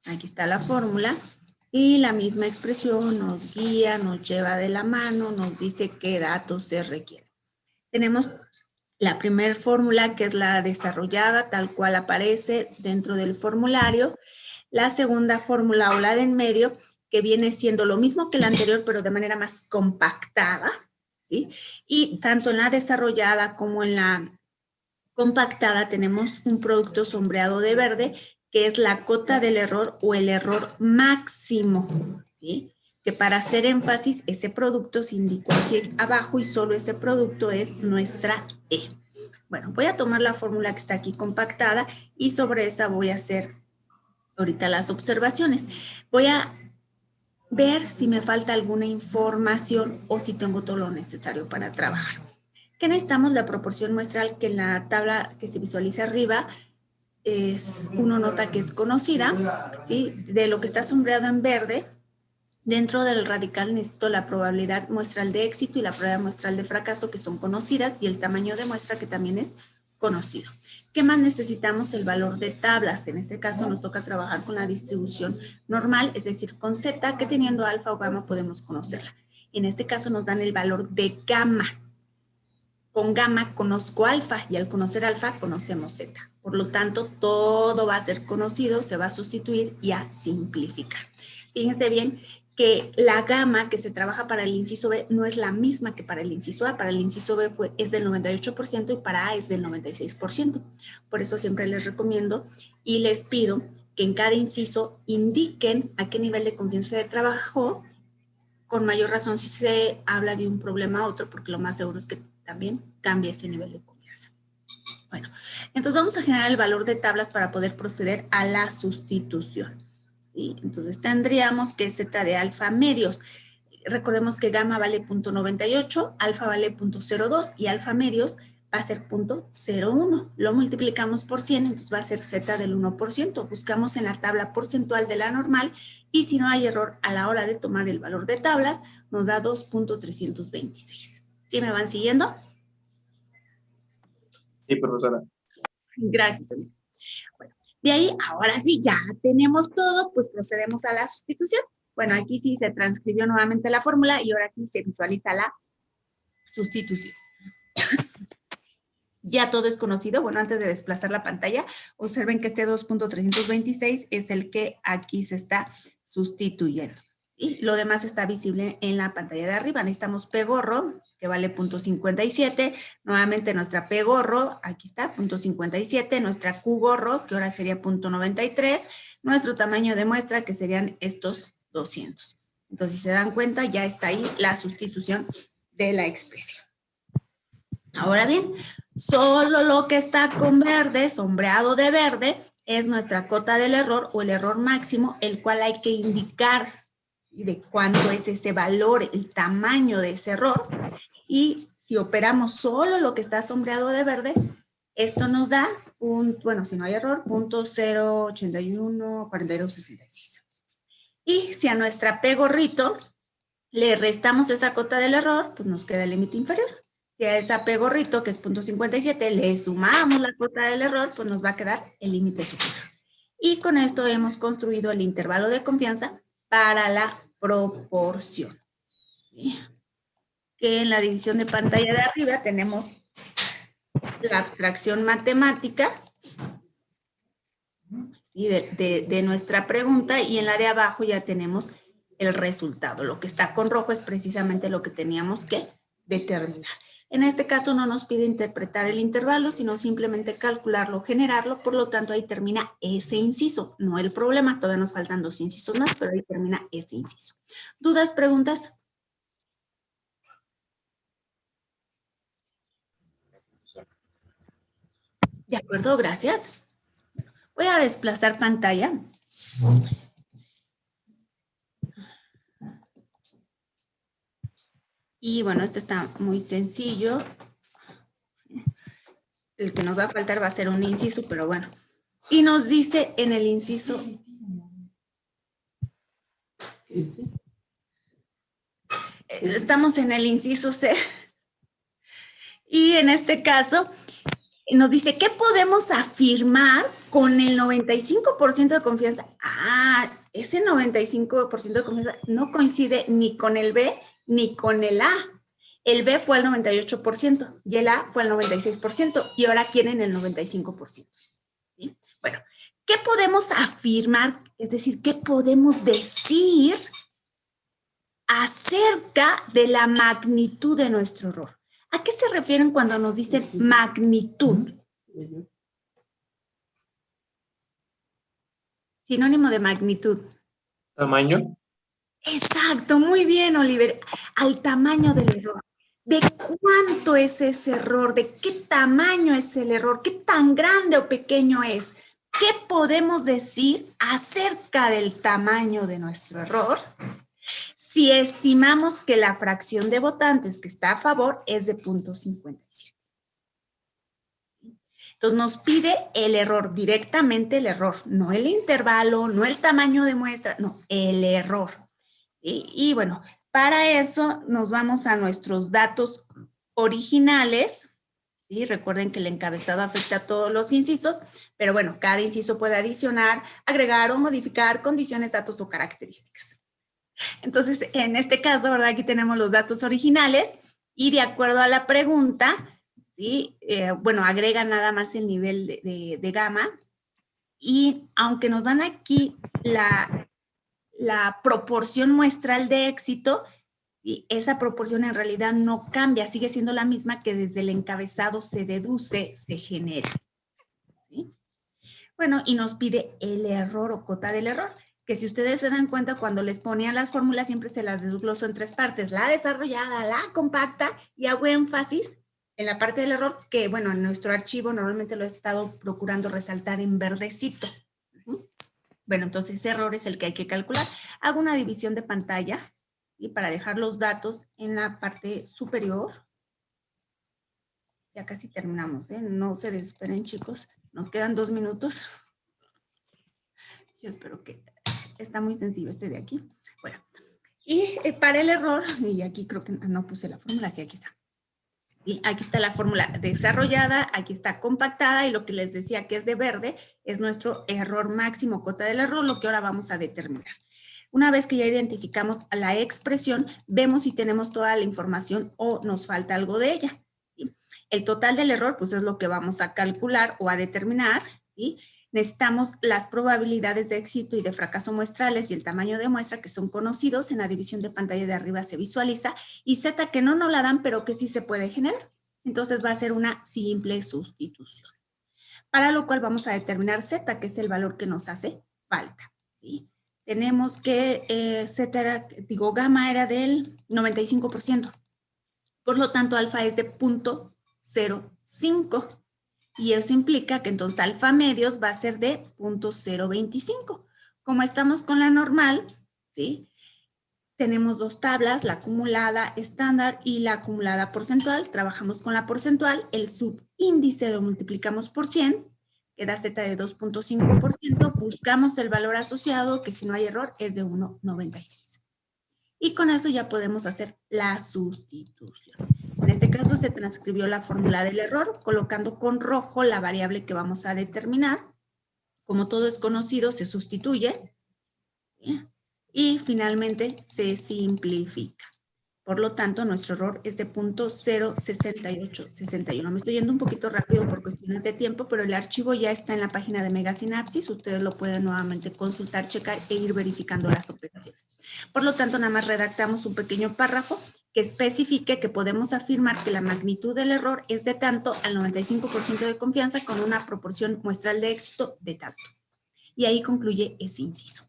Aquí está la fórmula. Y la misma expresión nos guía, nos lleva de la mano, nos dice qué datos se requieren. Tenemos la primera fórmula, que es la desarrollada, tal cual aparece dentro del formulario. La segunda fórmula o la de en medio, que viene siendo lo mismo que la anterior, pero de manera más compactada, ¿sí? Y tanto en la desarrollada como en la compactada tenemos un producto sombreado de verde, que es la cota del error o el error máximo, ¿sí? Que para hacer énfasis, ese producto se indicó aquí abajo y solo ese producto es nuestra E. Bueno, voy a tomar la fórmula que está aquí compactada y sobre esa voy a hacer ahorita las observaciones. Voy a ver si me falta alguna información o si tengo todo lo necesario para trabajar. ¿Qué necesitamos? La proporción muestral, que en la tabla que se visualiza arriba uno nota que es conocida, ¿sí? De lo que está sombreado en verde, dentro del radical necesito la probabilidad muestral de éxito y la probabilidad muestral de fracaso, que son conocidas, y el tamaño de muestra, que también es conocido. ¿Qué más necesitamos? El valor de tablas. En este caso nos toca trabajar con la distribución normal, es decir, con Z, que teniendo alfa o gamma podemos conocerla. En este caso nos dan el valor de gamma. Con gamma conozco alfa y al conocer alfa conocemos Z. Por lo tanto, todo va a ser conocido, se va a sustituir y a simplificar. Fíjense bien que la gamma que se trabaja para el inciso B no es la misma que para el inciso A. Para el inciso B es del 98% y para A es del 96%. Por eso siempre les recomiendo y les pido que en cada inciso indiquen a qué nivel de confianza se trabajó, con mayor razón si se habla de un problema a otro, porque lo más seguro es que también cambie ese nivel de confianza. Bueno, entonces vamos a generar el valor de tablas para poder proceder a la sustitución. ¿Sí? Entonces tendríamos que Z de alfa medios. Recordemos que gamma vale 0.98, alfa vale 0.02 y alfa medios va a ser 0.01. Lo multiplicamos por 100, entonces va a ser Z del 1%. Buscamos en la tabla porcentual de la normal y si no hay error a la hora de tomar el valor de tablas, nos da 2.326. ¿Sí me van siguiendo? Sí, profesora. Gracias. Bueno, de ahí, ahora sí, ya tenemos todo, pues procedemos a la sustitución. Bueno, aquí sí se transcribió nuevamente la fórmula y ahora aquí se visualiza la sustitución. Ya todo es conocido. Bueno, antes de desplazar la pantalla, observen que este 2.326 es el que aquí se está sustituyendo. Y lo demás está visible en la pantalla de arriba. Necesitamos P gorro, que vale 0.57. Nuevamente nuestra P gorro, aquí está, 0.57. Nuestra Q gorro, que ahora sería 0.93. Nuestro tamaño de muestra, que serían estos 200. Entonces, si se dan cuenta, ya está ahí la sustitución de la expresión. Ahora bien, solo lo que está con verde, sombreado de verde, es nuestra cota del error o el error máximo, el cual hay que indicar de cuánto es ese valor, el tamaño de ese error. Y si operamos solo lo que está sombreado de verde, esto nos da bueno, si no hay error, 0.0814266. Y si a nuestra P gorrito le restamos esa cota del error, pues nos queda el límite inferior. Si a esa P gorrito, que es 0.57, le sumamos la cota del error, pues nos va a quedar el límite superior. Y con esto hemos construido el intervalo de confianza para la proporción. ¿Sí? Que en la división de pantalla de arriba tenemos la abstracción matemática, ¿sí? de nuestra pregunta, y en la de abajo ya tenemos el resultado. Lo que está con rojo es precisamente lo que teníamos que determinar. En este caso no nos pide interpretar el intervalo, sino simplemente calcularlo, generarlo, por lo tanto ahí termina ese inciso, no el problema, todavía nos faltan 2 incisos más, pero ahí termina ese inciso. ¿Dudas, preguntas? De acuerdo, gracias. Voy a desplazar pantalla. Y bueno, este está muy sencillo. El que nos va a faltar va a ser un inciso, pero bueno. Y nos dice en el inciso... Estamos en el inciso C. Y en este caso nos dice, ¿qué podemos afirmar con el 95% de confianza? Ah, ese 95% de confianza no coincide ni con el B ni con el A. El B fue el 98% y el A fue el 96%, y ahora quieren el 95%. ¿Sí? Bueno, ¿qué podemos afirmar? Es decir, ¿qué podemos decir acerca de la magnitud de nuestro error? ¿A qué se refieren cuando nos dicen magnitud? Sinónimo de magnitud. ¿Tamaño? Exacto, muy bien, Oliver. Al tamaño del error. ¿De cuánto es ese error? ¿De qué tamaño es el error? ¿Qué tan grande o pequeño es? ¿Qué podemos decir acerca del tamaño de nuestro error si estimamos que la fracción de votantes que está a favor es de 0.57? Entonces nos pide el error, directamente el error, no el intervalo, no el tamaño de muestra, no, el error. Y bueno, para eso nos vamos a nuestros datos originales. ¿Sí? Recuerden que el encabezado afecta a todos los incisos, pero bueno, cada inciso puede adicionar, agregar o modificar condiciones, datos o características. Entonces, en este caso, ¿verdad? Aquí tenemos los datos originales y de acuerdo a la pregunta, ¿sí? Bueno, agrega nada más el nivel de gamma, y aunque nos dan aquí la proporción muestral de éxito, y esa proporción en realidad no cambia, sigue siendo la misma que desde el encabezado se deduce, se genera. ¿Sí? Bueno, y nos pide el error o cota del error, que si ustedes se dan cuenta, cuando les ponía las fórmulas siempre se las desgloso en 3 partes, la desarrollada, la compacta, y hago énfasis en la parte del error, que bueno, en nuestro archivo normalmente lo he estado procurando resaltar en verdecito. Bueno, entonces ese error es el que hay que calcular. Hago una división de pantalla, y para dejar los datos en la parte superior. Ya casi terminamos, ¿eh? No se desesperen, chicos. Nos quedan 2 minutos. Yo espero que está muy sencillo este de aquí. Bueno, y para el error, y aquí creo que no puse la fórmula, sí, aquí está. Y aquí está la fórmula desarrollada, aquí está compactada, y lo que les decía que es de verde es nuestro error máximo, cota del error, lo que ahora vamos a determinar. Una vez que ya identificamos la expresión, vemos si tenemos toda la información o nos falta algo de ella. ¿Sí? El total del error, pues es lo que vamos a calcular o a determinar. ¿Sí? Necesitamos las probabilidades de éxito y de fracaso muestrales y el tamaño de muestra que son conocidos. En la división de pantalla de arriba se visualiza, y Z que no nos la dan, pero que sí se puede generar. Entonces va a ser una simple sustitución. Para lo cual vamos a determinar Z, que es el valor que nos hace falta. ¿Sí? Tenemos que gamma era del 95%. Por lo tanto, alfa es de 0.05. Y eso implica que entonces alfa medios va a ser de 0.025. Como estamos con la normal, ¿sí? Tenemos 2 tablas, la acumulada estándar y la acumulada porcentual. Trabajamos con la porcentual, el subíndice lo multiplicamos por 100, queda Z de 2.5%, buscamos el valor asociado, que si no hay error es de 1.96. Y con eso ya podemos hacer la sustitución. En este caso se transcribió la fórmula del error, colocando con rojo la variable que vamos a determinar. Como todo es conocido, se sustituye. ¿Sí? Y finalmente se simplifica. Por lo tanto, nuestro error es de 0.06861. Me estoy yendo un poquito rápido por cuestiones de tiempo, pero el archivo ya está en la página de Megasinapsis. Ustedes lo pueden nuevamente consultar, checar e ir verificando las operaciones. Por lo tanto, nada más redactamos un pequeño párrafo que especifique que podemos afirmar que la magnitud del error es de tanto al 95% de confianza con una proporción muestral de éxito de tanto. Y ahí concluye ese inciso.